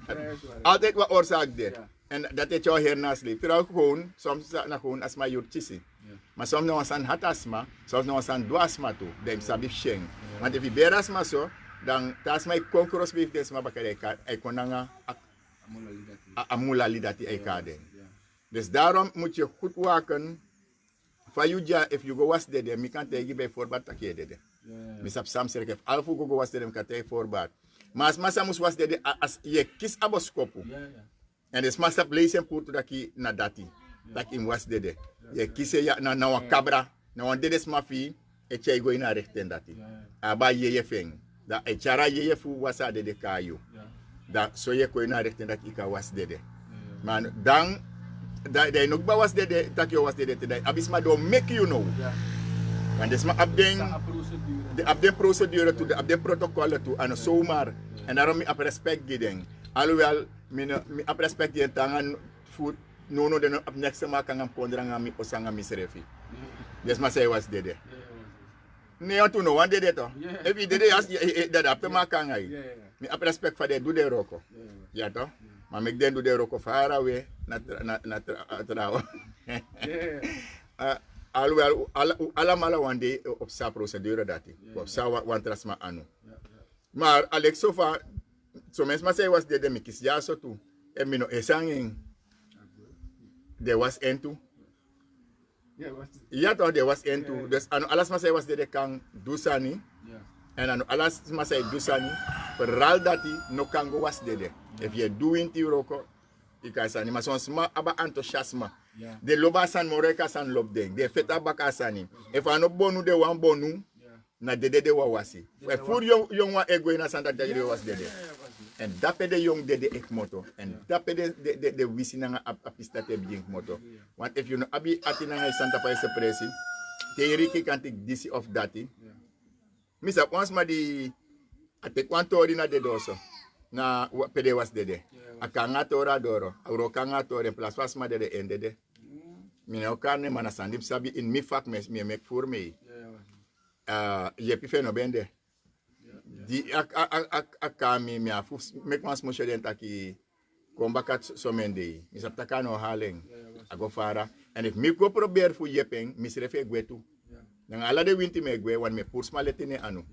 [SPEAKER 2] Altijd wat oorzaak de. En dat het jou hiernaast leeft. Terwijl gewoon, soms na gewoon asma jurtisi. Maar soms nog een had asma, soms nog een doe asma toe. Dan sabi sheng. Want if je beer asma zo, dan tasma ik konkuros beef desma bakare ik kon nanga amula lidati ekade. Dus daarom moet je goed waken. Fayuja, if you go was dede, mi kan tegen bijvoorbeeld takje dede. Mi sap sam serkef alfu go was dede, mi kan tegen voorbaat. Maar als massa moest was dede, as je kies aboskopu. En dus massa lezen pour dat ki na dati. Dat in was dede. Je kies ya na wan cabra, na wan dede smafi, e chai go ina rechten dati. Aba ye feng. Da e chara ye fu wasa dede kayo. Da so ye ko ina rechten dat ika was dede. Man dan de nog ba was dede takyo was dede today. Abisma do make you know. Want desma abdeng de abdeng procedure to de abdeng protocol to an zomaar. En daarom mi ap respect gideng. Alhoewel mi ap respect die tangan food no de op next ma kan pondra ngami osanga misrefi. Desma say was dede. Nee, on no one dede to. If you dede as dat ap ma kan ai. Mi ap respect for de do de roko. Ja to. Maar ik denk dat de roko far away na trouwen. Alhoewel, allemaal wande op sa procedure dat op sa wantrasma anu. Maar Alex Sofa, zo mensen maar zei was de mikis ja zo toe. En mino esanging, de was en toe. Ja toch, de was en toe. Dus anu alles maar zei was de kan dusani. En anu alles maar zei dusani. Vooral dat hij no kan go was de. If you doing ti roko, ikasani. Maar soms ma aba enthousiasme. De loba san moreka san lob ding. De feta baka sani. If ano bonu de wan bonu, na de wa wasi. Voor jong wa ego ina san dat de was dede. En dape de jong dede ek moto. En dape de wisi na apista te bijink moto. Want if you no abi ati na santa pa ese presi, te riki kan tik disi of dati. Misa once ma di ate kwantori na de doso. Na pede was dede. Akanga tora doro. Auro kanga tora en plus was ma dede endede. Mine okane mana sandip sabi in mi fak me mek voor me. Je pife no bende. Di akami mi afu mek mas moshe den taki kombakat somende. Mi sap takano haleng. Ago fara. En if mi go probeer fu yepeng, mi srefe gwetu. Nang ala de winti me gwe wan me purs maletine anu.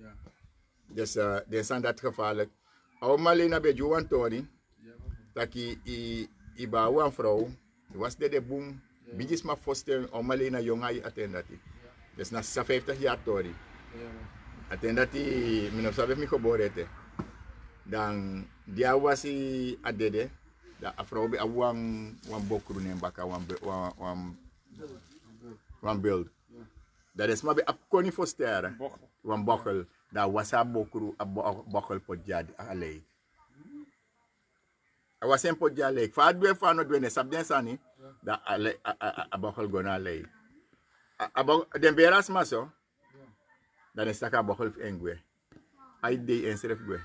[SPEAKER 2] Dus den san dat gevaarlijk. Au malina be juwan tori. Taki iba wan vrouw. Was de boom. Bijis ma foster au malina jonga i attendati. Dus na 50 jaar tori. Attendati minop sabe mi koborete. Dan dia wasi adede. Da afro be wan bokru ne baka wan build. Dat is maar bij Apkoni Foster. Wan bokkel. Dat was een bokru, een bokkel podjad alei. Er was een podjad alei. Vaat dwe van het dwe sabden sani. Dat alei, a bokkel gona alei. Den beras maso. Dan is dat een bokkel engwe. Hij deed een schrift gwe.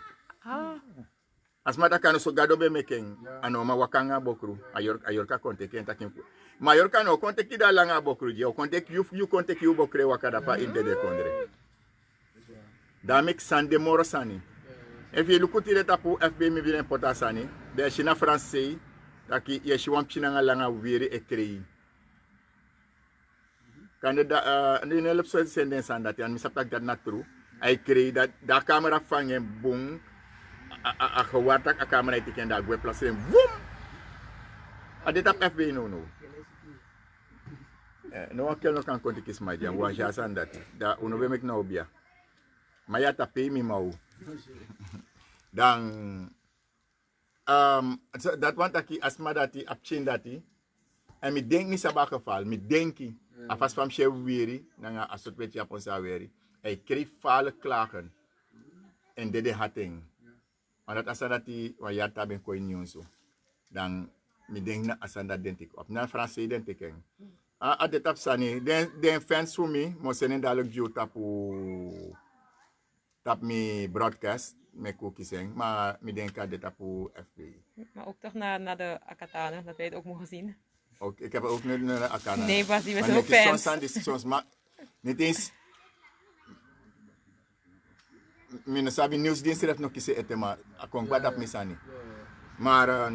[SPEAKER 2] As mata kano so gado be making. Ano ma wakanga bokru. Ayorka konte kenta kimpu. Mayorka no konte kida langa bokru je. O konte you konte ki bokre wakada pa inde de kondre. Da mek sande moro sani. If you look at it tapu FB mi vile importa sani. De China français. Taki ya shi wan pina langa wiri e krei. Kan da ni ne lep so senden sandat yan misapak dat natru. Ai krei dat da camera fangen bung a gewaartak a camera iti ken da gwe placer boom. Adetap FB no. No aquel no kan konti kis mai jan wa ja sandat. Da uno be mek na obia. Maya tapi mi mau. Dan dat want aki asma dati apchin dati. En mi denk ni sabak geval, mi denki. Afas van chef wiri, nanga asot weet Japon sa wiri. Hij kreeg fale klagen. En dede hating. Maar dat asa dati wa yata ben koin nyonso. Dan mi denk na asanda dentik op. Na Frans identikeng. A de tap sani, den fans voor me, mo senen dalek view tap mi broadcast. Met koekjeseng, maar ik denk dat dit op FB.
[SPEAKER 5] Maar ook toch naar de Akatane, dat wij het ook mogen zien.
[SPEAKER 2] Ook, ik heb ook nu naar de Akatane.
[SPEAKER 5] Nee, Basie, we zijn ook fans.
[SPEAKER 2] Maar niet eens... Mijn sabi nieuwsdienst heeft nog eens eten, maar ik kon wat op misani. Maar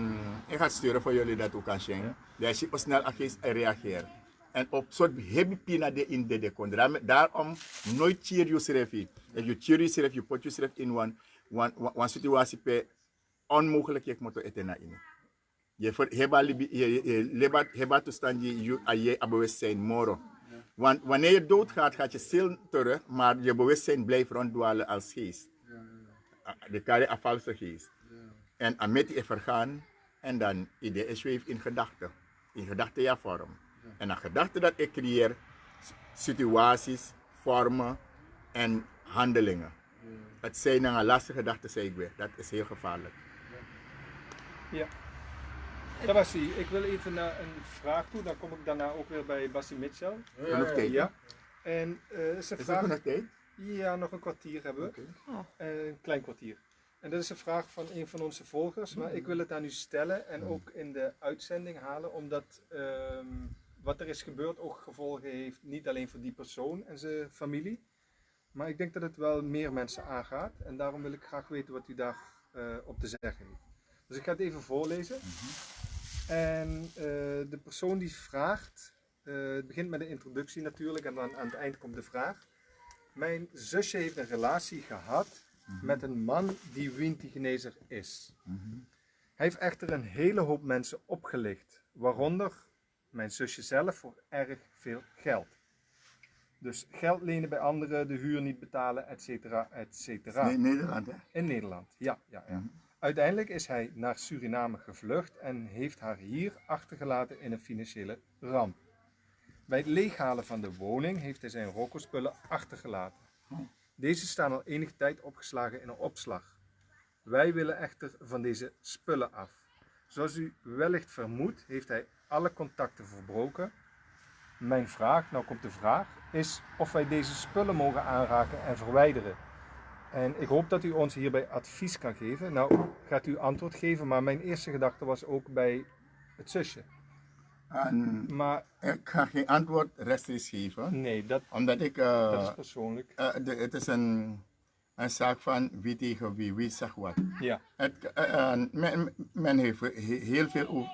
[SPEAKER 2] ik ga sturen voor jullie dat ook kan zien. Dat je snel reageert. En op soort heavy pina de in de kondra. Daarom nooit cheer je schrijf. If you cheer je schrijf, je pot je schrijf in one situatie pe onmogelijk je moet eten na in. Je heba te staan je bewustzijn moro. Want wanneer je doodgaat, gaat je stil terug, maar je bewustzijn blijft ronddwalen als geest. De kare afvalse geest. En met die vergaan en dan idee zweeft in gedachten. In gedachten ja vorm. En een gedachte dat ik creëer situaties, vormen en handelingen. Het zijn een lastige gedachten, zei ik weer. Dat is heel gevaarlijk.
[SPEAKER 1] Ja. Tabassi, ik wil even naar een vraag toe. Dan kom ik daarna ook weer bij Bassie Mitchell.
[SPEAKER 2] Nog tijd?
[SPEAKER 1] Ja. En is een vraag...
[SPEAKER 2] Er nog tijd?
[SPEAKER 1] Ja, nog een kwartier hebben we.
[SPEAKER 2] Okay.
[SPEAKER 1] Een klein kwartier. En dat is een vraag van een van onze volgers. Maar ik wil het aan u stellen en ook in de uitzending halen. Omdat wat er is gebeurd ook gevolgen heeft. Niet alleen voor die persoon en zijn familie. Maar ik denk dat het wel meer mensen aangaat. En daarom wil ik graag weten wat u daar op te zeggen heeft. Dus ik ga het even voorlezen. En de persoon die vraagt, het begint met een introductie natuurlijk en dan aan het eind komt de vraag. Mijn zusje heeft een relatie gehad met een man die Wintigenezer is. Hij heeft echter een hele hoop mensen opgelicht, waaronder mijn zusje zelf voor erg veel geld. Dus geld lenen bij anderen, de huur niet betalen, etcetera, etcetera.
[SPEAKER 2] In Nederland, hè?
[SPEAKER 1] In Nederland, ja. Uiteindelijk is hij naar Suriname gevlucht en heeft haar hier achtergelaten in een financiële ramp. Bij het leeghalen van de woning heeft hij zijn rokospullen achtergelaten. Deze staan al enige tijd opgeslagen in een opslag. Wij willen echter van deze spullen af. Zoals u wellicht vermoedt, heeft hij alle contacten verbroken. Mijn vraag, nou komt de vraag, is of wij deze spullen mogen aanraken en verwijderen. En ik hoop dat u ons hierbij advies kan geven. Nou, gaat u antwoord geven, maar mijn eerste gedachte was ook bij het zusje. Maar
[SPEAKER 2] ik ga geen antwoord rechtstreeks geven.
[SPEAKER 1] Nee, dat
[SPEAKER 2] omdat
[SPEAKER 1] dat is persoonlijk.
[SPEAKER 2] Het is een zaak van wie tegen wie zegt wat.
[SPEAKER 1] Ja.
[SPEAKER 2] Men heeft heel veel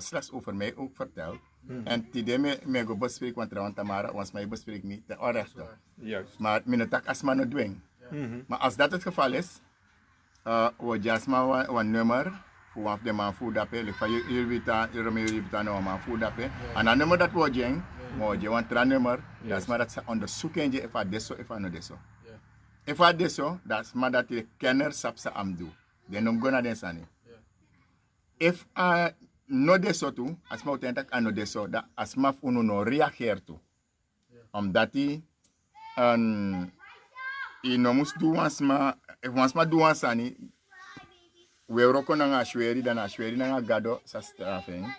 [SPEAKER 2] slechts over mij ook verteld. En die mij go bespreken, want Rawan Tamara was mij bespreken niet ten onrechte.
[SPEAKER 1] Juist.
[SPEAKER 2] Maar mijn tak als man dwing. Maar als dat het geval is, we jasma een nummer voor de man voer dat pe, van jullie betalen nou man voer dat pe. En dan nummer dat we jeng, maar je want een nummer, dat is maar dat ze onderzoeken je if deso if no deso. If deso, dat is maar dat je kenner sapsa amdu. Den nom gona den sani. If no deso tu, as ma utentak ano deso, dat as ma uno no reageert tu. Omdat hij e não nos duas ma duas ani we roko na ashweri dan ashweri na gado sa strafing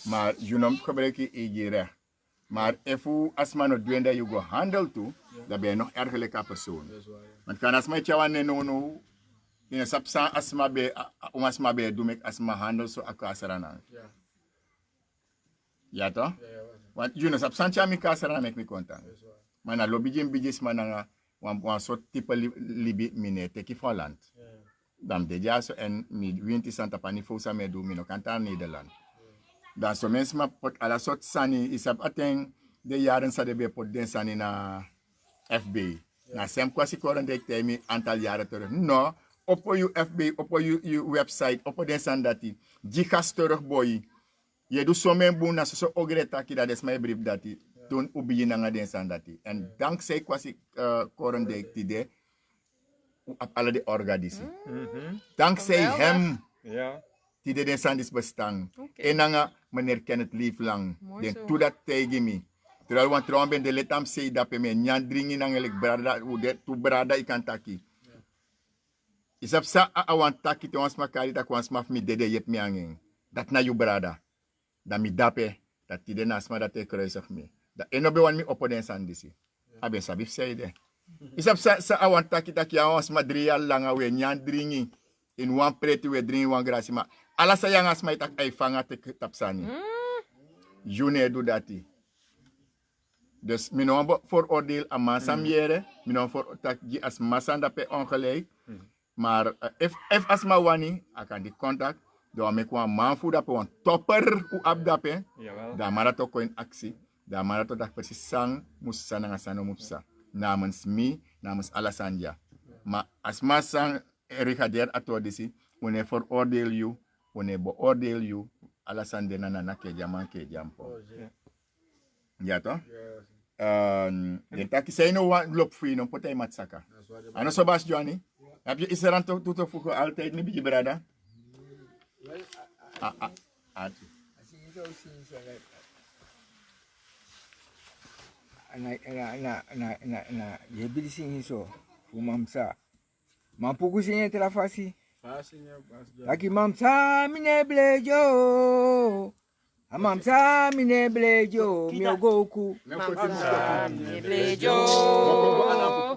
[SPEAKER 2] maar you know gebreki ejire maar efu asma no duenda you go handle to dat ben nog ergelijke persoon want kan asma chawane no in sapsa asma be do make asma handle so akasarana ja to want you know sapsa chami kasarana make me content mana lobby jim bijis mananga wan soort type libi mine teki Holland. Dan de jaso en mi 20 santa pani fosa me do mino kanta Nederland. Dan so mensen maar pot ala soort sani is op ateng de jaren sa de be pot den sani na FB. Na sem kwasi koren de temi aantal jaren terug. No, op je FB, op je website, op den san dati. Jikas terug boy. Je doet zo mijn boen na zo ogretaki dat is mijn brief dati. Toen ubi na den san dati. En dankzij kwasi koren de tide op alle de organisatie. Dankzij hem.
[SPEAKER 1] Ja.
[SPEAKER 2] Die de sandis bestaan. En dan meneer Kenneth Lieflang. Den to dat tegen me. Terwijl want trouwens ben de letam zei dat me nyan dringi nangelik brada u de tu brada ikan taki. Isap sa awan taki te ons makari tak ons maf mi dede yep mi angeng. Dat na you brada. Dat mi dape dat die de nasma dat te kruisig me. Dat eno be wan mi opo den sandisi. Aben sabif zei de. Isap sa awan taki ons madrial langa we nyan dringi. In one preti we dringi wan grasi ma. Ala sa yang asma itak ay fanga te tapsani. June do dati. Dus mi non vooroordeel aan masam jere. Mi non vooroordeel as masan dat pe ongelijk. Maar if asma wani, akan di contact. Dan me kwa manfu dat pe wan topper u ab dat pe. Dan marato ko in actie. Dan marato dat precies sang musa na sano mupsa. Namens mi, namens Alassandja. Maar as masang erigader atodisi, une vooroordeel you. One beoordeel you, Alassane na ke jaman ke jampo. Ja toch? De taki say no one loop free no potay matsaka. Ano so bas Johnny? Heb je Israël tot voegen altijd niet bij brada?
[SPEAKER 3] Je bili sing so, fumamsa. Mampu kusinya telafasi. Laki mamsa mine blejo. Mamsa mine blejo. Miogoku.
[SPEAKER 5] Mamsa mine blejo.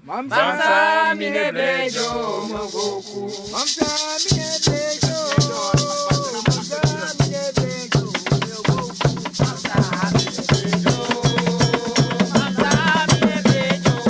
[SPEAKER 3] Mamsa mine blejo. Miogoku. Mamsa mine blejo. Mamsa mine blejo. Miogoku. Mamsa mine blejo. Mamsa mine blejo.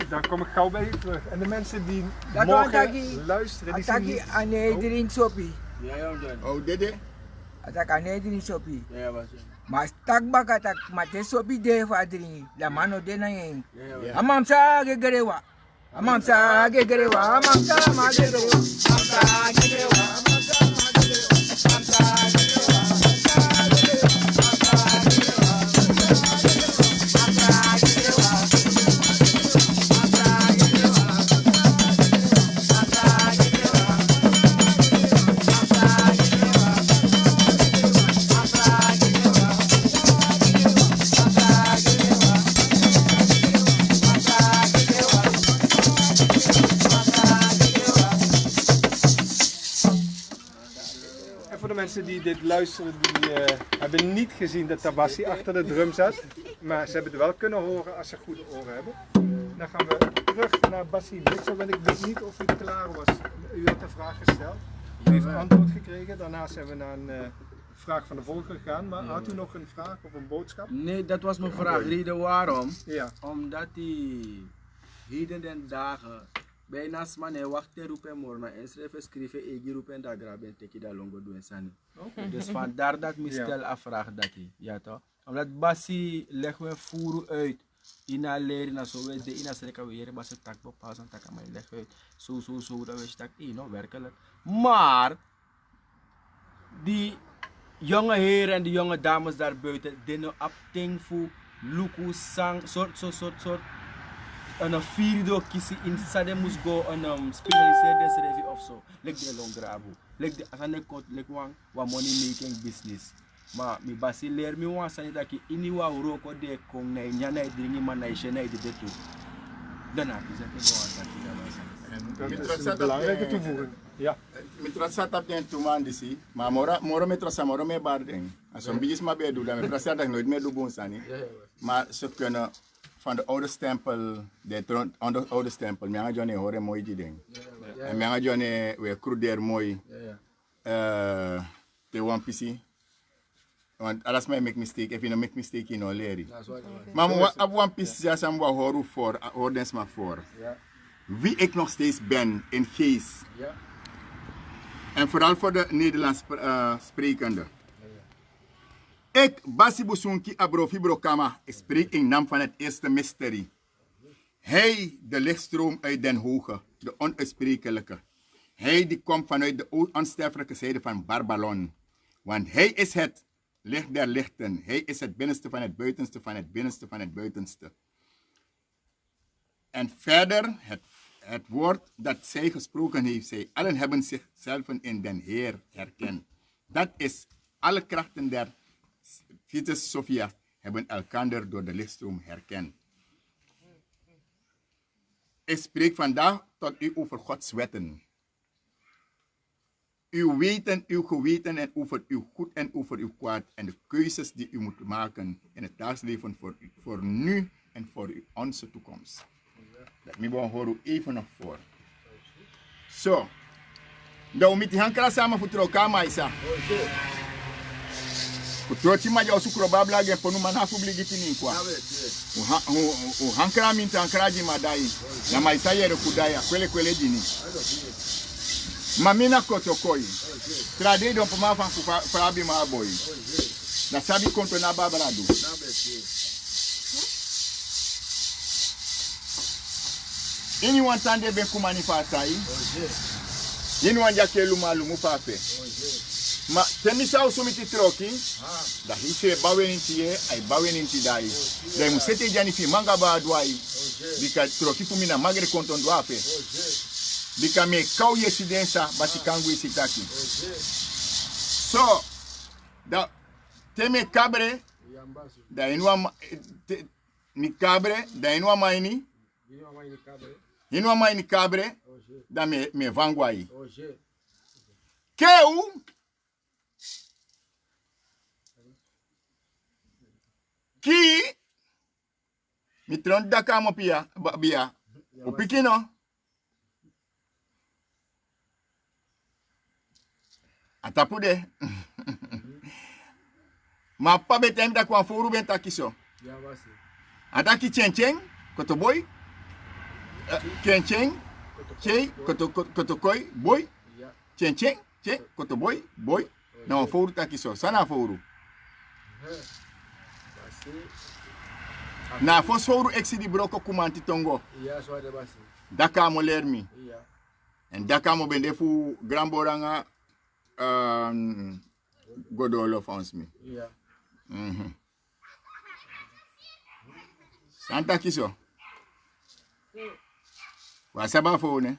[SPEAKER 1] Daar kom ik gauw bij je terug. En de mensen die
[SPEAKER 3] Dat
[SPEAKER 1] morgen luisteren, die zien
[SPEAKER 3] Ataki
[SPEAKER 1] niet...
[SPEAKER 3] ane drink sopi.
[SPEAKER 2] Oh dede?
[SPEAKER 3] Atak ane drink sopi.
[SPEAKER 4] Ja, was
[SPEAKER 3] Mas tak bakatak mate sopi de fa drink. La mano de na yen. Amamsa gegerewa. Amamsa gegerewa. Amamsa ma gegerewa. Amamsa gegerewa. Amamsa ma gegerewa. Amamsa gegerewa.
[SPEAKER 1] Voor de mensen die dit luisteren, die hebben niet gezien dat Tabassi achter de drum zat. Maar ze hebben het wel kunnen horen als ze goede oren hebben. Dan gaan we terug naar Bassi Blitzer, want ik weet niet of u klaar was. U had een vraag gesteld. U heeft een antwoord gekregen. Daarnaast zijn we naar een vraag van de volger gegaan. Maar had u nog een vraag of een boodschap?
[SPEAKER 4] Nee, dat was mijn vraag. Reden waarom?
[SPEAKER 1] Ja.
[SPEAKER 4] Omdat die heden den dagen bijna smanen wachten roepen morgen en schrijven egi roepen dat graben teki dat longo doen sani. Dus vandaar dat ik stel afvraag dat hij, ja toch? Omdat Bassi leggen we voeren uit. Ina leren na zo weet de ina streka we hier Bassi tak bepaald en tak maar leggen uit. Zo dat we stak no werkelijk. Maar die jonge heren en die jonge dames daar buiten, die no apting voor luku sang soort een vierde kiezen in Sade moest go een specialiseerde schrijven of zo. Like de long grabo. Like de asane kot like one money making business. Maar mi basi leer mi wan sani dat ini wa roko de kong na nyana dringi man na ishena de betu. Dan heb je zegt
[SPEAKER 1] Dat is een belangrijke toevoeging. Ja.
[SPEAKER 2] Mitra satap den tuman disi, maar moro mitra sa moro me barding. Als een bijis maar bij doen, dan mitra satap nooit meer doen sani. Maar ze kunnen van de oude stempel, de oude stempel, mij gaan Johnny horen mooi die ding. En mij gaan Johnny we cruder mooi. Te one PC. Want alles mij make mistake, if you no make mistake you no leren. Maar op one PC ja sam wa horen voor, hoordens maar voor. Wie ik nog steeds ben in geest. En vooral voor de Nederlands sprekende. Ik, Basi Busunki Abrofi Brokama, spreek in naam van het eerste mysterie. Hij, de lichtstroom uit den hoge, de onuitsprekelijke. Hij die komt vanuit de onsterfelijke zijde van Barbalon. Want hij is het licht der lichten. Hij is het binnenste van het buitenste van het binnenste van het buitenste. En verder, het woord dat zij gesproken heeft, zij allen hebben zichzelf in den Heer herkend. Dat is alle krachten der Vitus Sophia hebben elkander door de lichtstroom herkend. Ik spreek vandaag tot u over Gods wetten. Uw weten, uw geweten en over uw goed en over uw kwaad en de keuzes die u moet maken in het dagelijks voor nu en voor onze toekomst. Dat me gewoon horen even nog voor. Zo. Dan moet je hankala samen voor troka maisa. Voor trochi maar jou zoeken babla gen ponu man hafu bligiti ni kwa. U hankala minta hankala di madai. Na maisa yere kudaya kwele dini. Mamina kotokoi. Trade don poma fan kufabi ma boy. Na sabi konto na babrado. Anyone tande ben kumani fasai. Anyone jake lumalumu pape. Ma temisa usumiti troki. Da hise bawen intiye ay bawen intidai. Da musete jani fi manga ba adwai. Bika troki fumina magre konton dwape. Bika me kau yesidensa basi kangu isitaki. So da teme kabre da inwa ni kabre da inwa maini. Inwa maini kabre da me vangwai. Keu ki mitron daka mo pia bia upikino atapude ma pa betem da kwa furu ben takiso ataki chenchen kotoboy chenchen che kotokoi boy chenchen che kotoboy boy na furu takiso sana furu na fosforu exidi broko kumanti tongo. Daka mo lermi. En daka mo bende fu gramboranga godolo fons mi. Santa kiso. Wa saba fone.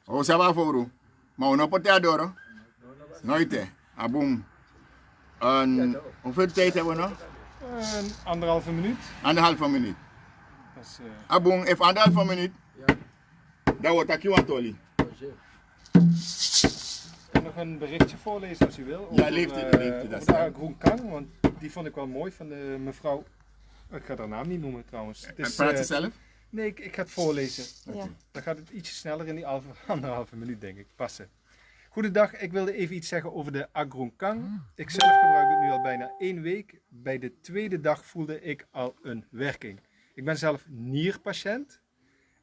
[SPEAKER 2] O saba foru. Ma uno pote adoro. Noite. Abum. Hoeveel tijd hebben we nog?
[SPEAKER 1] 1,5 minuut.
[SPEAKER 2] 1,5 minuut. Abong, even 1,5 minuut. Dan wordt dat Kiwantoli.
[SPEAKER 1] Ik kan nog een berichtje voorlezen als u wil.
[SPEAKER 2] Ja, leeft het.
[SPEAKER 1] Over de Agrunkang, want die vond ik wel mooi van de mevrouw. Ik ga haar naam niet noemen trouwens.
[SPEAKER 2] En praat je zelf?
[SPEAKER 1] Nee, ik ga het voorlezen.
[SPEAKER 5] Ja.
[SPEAKER 1] Dan gaat het ietsje sneller in die 1,5 minuut denk ik. Passen. Goedendag, ik wilde even iets zeggen over de Agrunkang. Ik zelf gebruik het nu al bijna 1 week. Bij de tweede dag voelde ik al een werking. Ik ben zelf nierpatiënt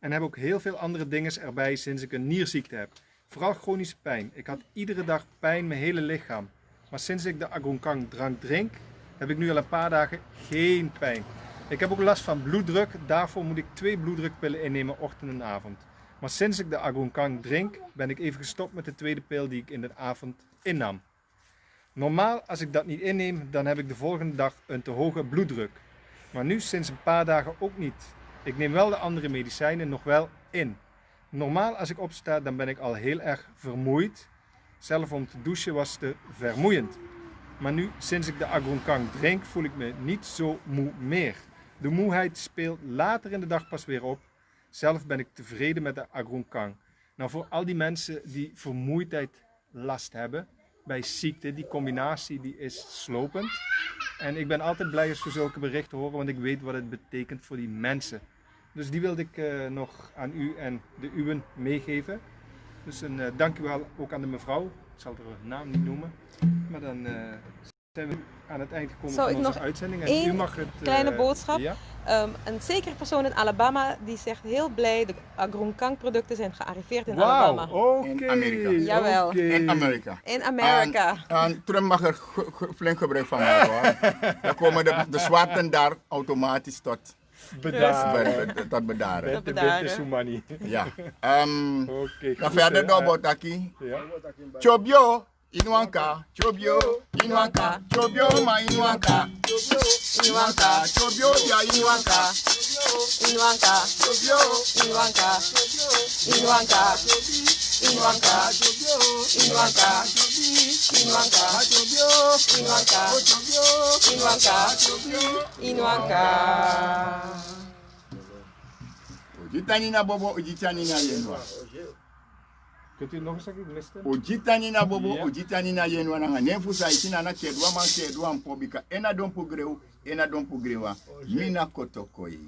[SPEAKER 1] en heb ook heel veel andere dingen erbij sinds ik een nierziekte heb. Vooral chronische pijn. Ik had iedere dag pijn, mijn hele lichaam. Maar sinds ik de Agrunkang drank drink, heb ik nu al een paar dagen geen pijn. Ik heb ook last van bloeddruk. Daarvoor moet ik 2 bloeddrukpillen innemen, ochtend en avond. Maar sinds ik de Agrunkang drink, ben ik even gestopt met de tweede pil die ik in de avond innam. Normaal, als ik dat niet inneem, dan heb ik de volgende dag een te hoge bloeddruk. Maar nu sinds een paar dagen ook niet. Ik neem wel de andere medicijnen nog wel in. Normaal, als ik opsta, dan ben ik al heel erg vermoeid. Zelf om te douchen was te vermoeiend. Maar nu, sinds ik de Agronkang drink, voel ik me niet zo moe meer. De moeheid speelt later in de dag pas weer op. Zelf ben ik tevreden met de Agronkang. Nou, voor al die mensen die vermoeidheid last hebben bij ziekte, die combinatie die is slopend. En ik ben altijd blij als we zulke berichten horen, want ik weet wat het betekent voor die mensen. Dus die wilde ik nog aan u en de uwen meegeven. Dus een dankjewel ook aan de mevrouw. Ik zal haar naam niet noemen. Maar dan zijn we aan het eind gekomen
[SPEAKER 5] Zou
[SPEAKER 1] van
[SPEAKER 5] ik
[SPEAKER 1] onze
[SPEAKER 5] nog
[SPEAKER 1] uitzending. En
[SPEAKER 5] één
[SPEAKER 1] u mag het,
[SPEAKER 5] kleine boodschap?
[SPEAKER 1] Ja?
[SPEAKER 5] Een zekere persoon in Alabama die zegt heel blij, de Agronkang producten zijn gearriveerd in
[SPEAKER 1] Wauw,
[SPEAKER 5] Alabama.
[SPEAKER 1] oké.
[SPEAKER 2] In Amerika.
[SPEAKER 5] Jawel.
[SPEAKER 1] oké.
[SPEAKER 2] In Amerika.
[SPEAKER 5] In Amerika.
[SPEAKER 2] En Trump mag er flink gebruik van maken hoor. Dan komen de zwarten daar automatisch tot
[SPEAKER 1] Bedaren.
[SPEAKER 2] bedaren.
[SPEAKER 1] Met de
[SPEAKER 5] bedaren.
[SPEAKER 1] witte Soumani.
[SPEAKER 2] Ja.
[SPEAKER 1] Oké,
[SPEAKER 2] Ga
[SPEAKER 1] goed,
[SPEAKER 2] verder
[SPEAKER 1] hè.
[SPEAKER 2] door Botaki.
[SPEAKER 1] Ja.
[SPEAKER 2] Chobio, Inwanka, Chobio, Inwanka, Chobio, ma Inwanka, Inwanka, Chobio, ya Inwanka,
[SPEAKER 5] Inwanka.
[SPEAKER 2] Chobio,
[SPEAKER 5] Inwanka. Inwanka. Inwanka. Inwanka. Inwanka. Inwanka. Inwanka.
[SPEAKER 2] Ojitani na bobo, ojitani na yenwa.
[SPEAKER 1] Kunt u het nog eens zeggen? Ik miste hem.
[SPEAKER 2] Ojitani na bobo,
[SPEAKER 1] Ja.
[SPEAKER 2] ojitani na yenwa na nefusa itina na kedwa man kedwa mpobika ena don pogreu, ena don pogrewa. Mina kotokoi.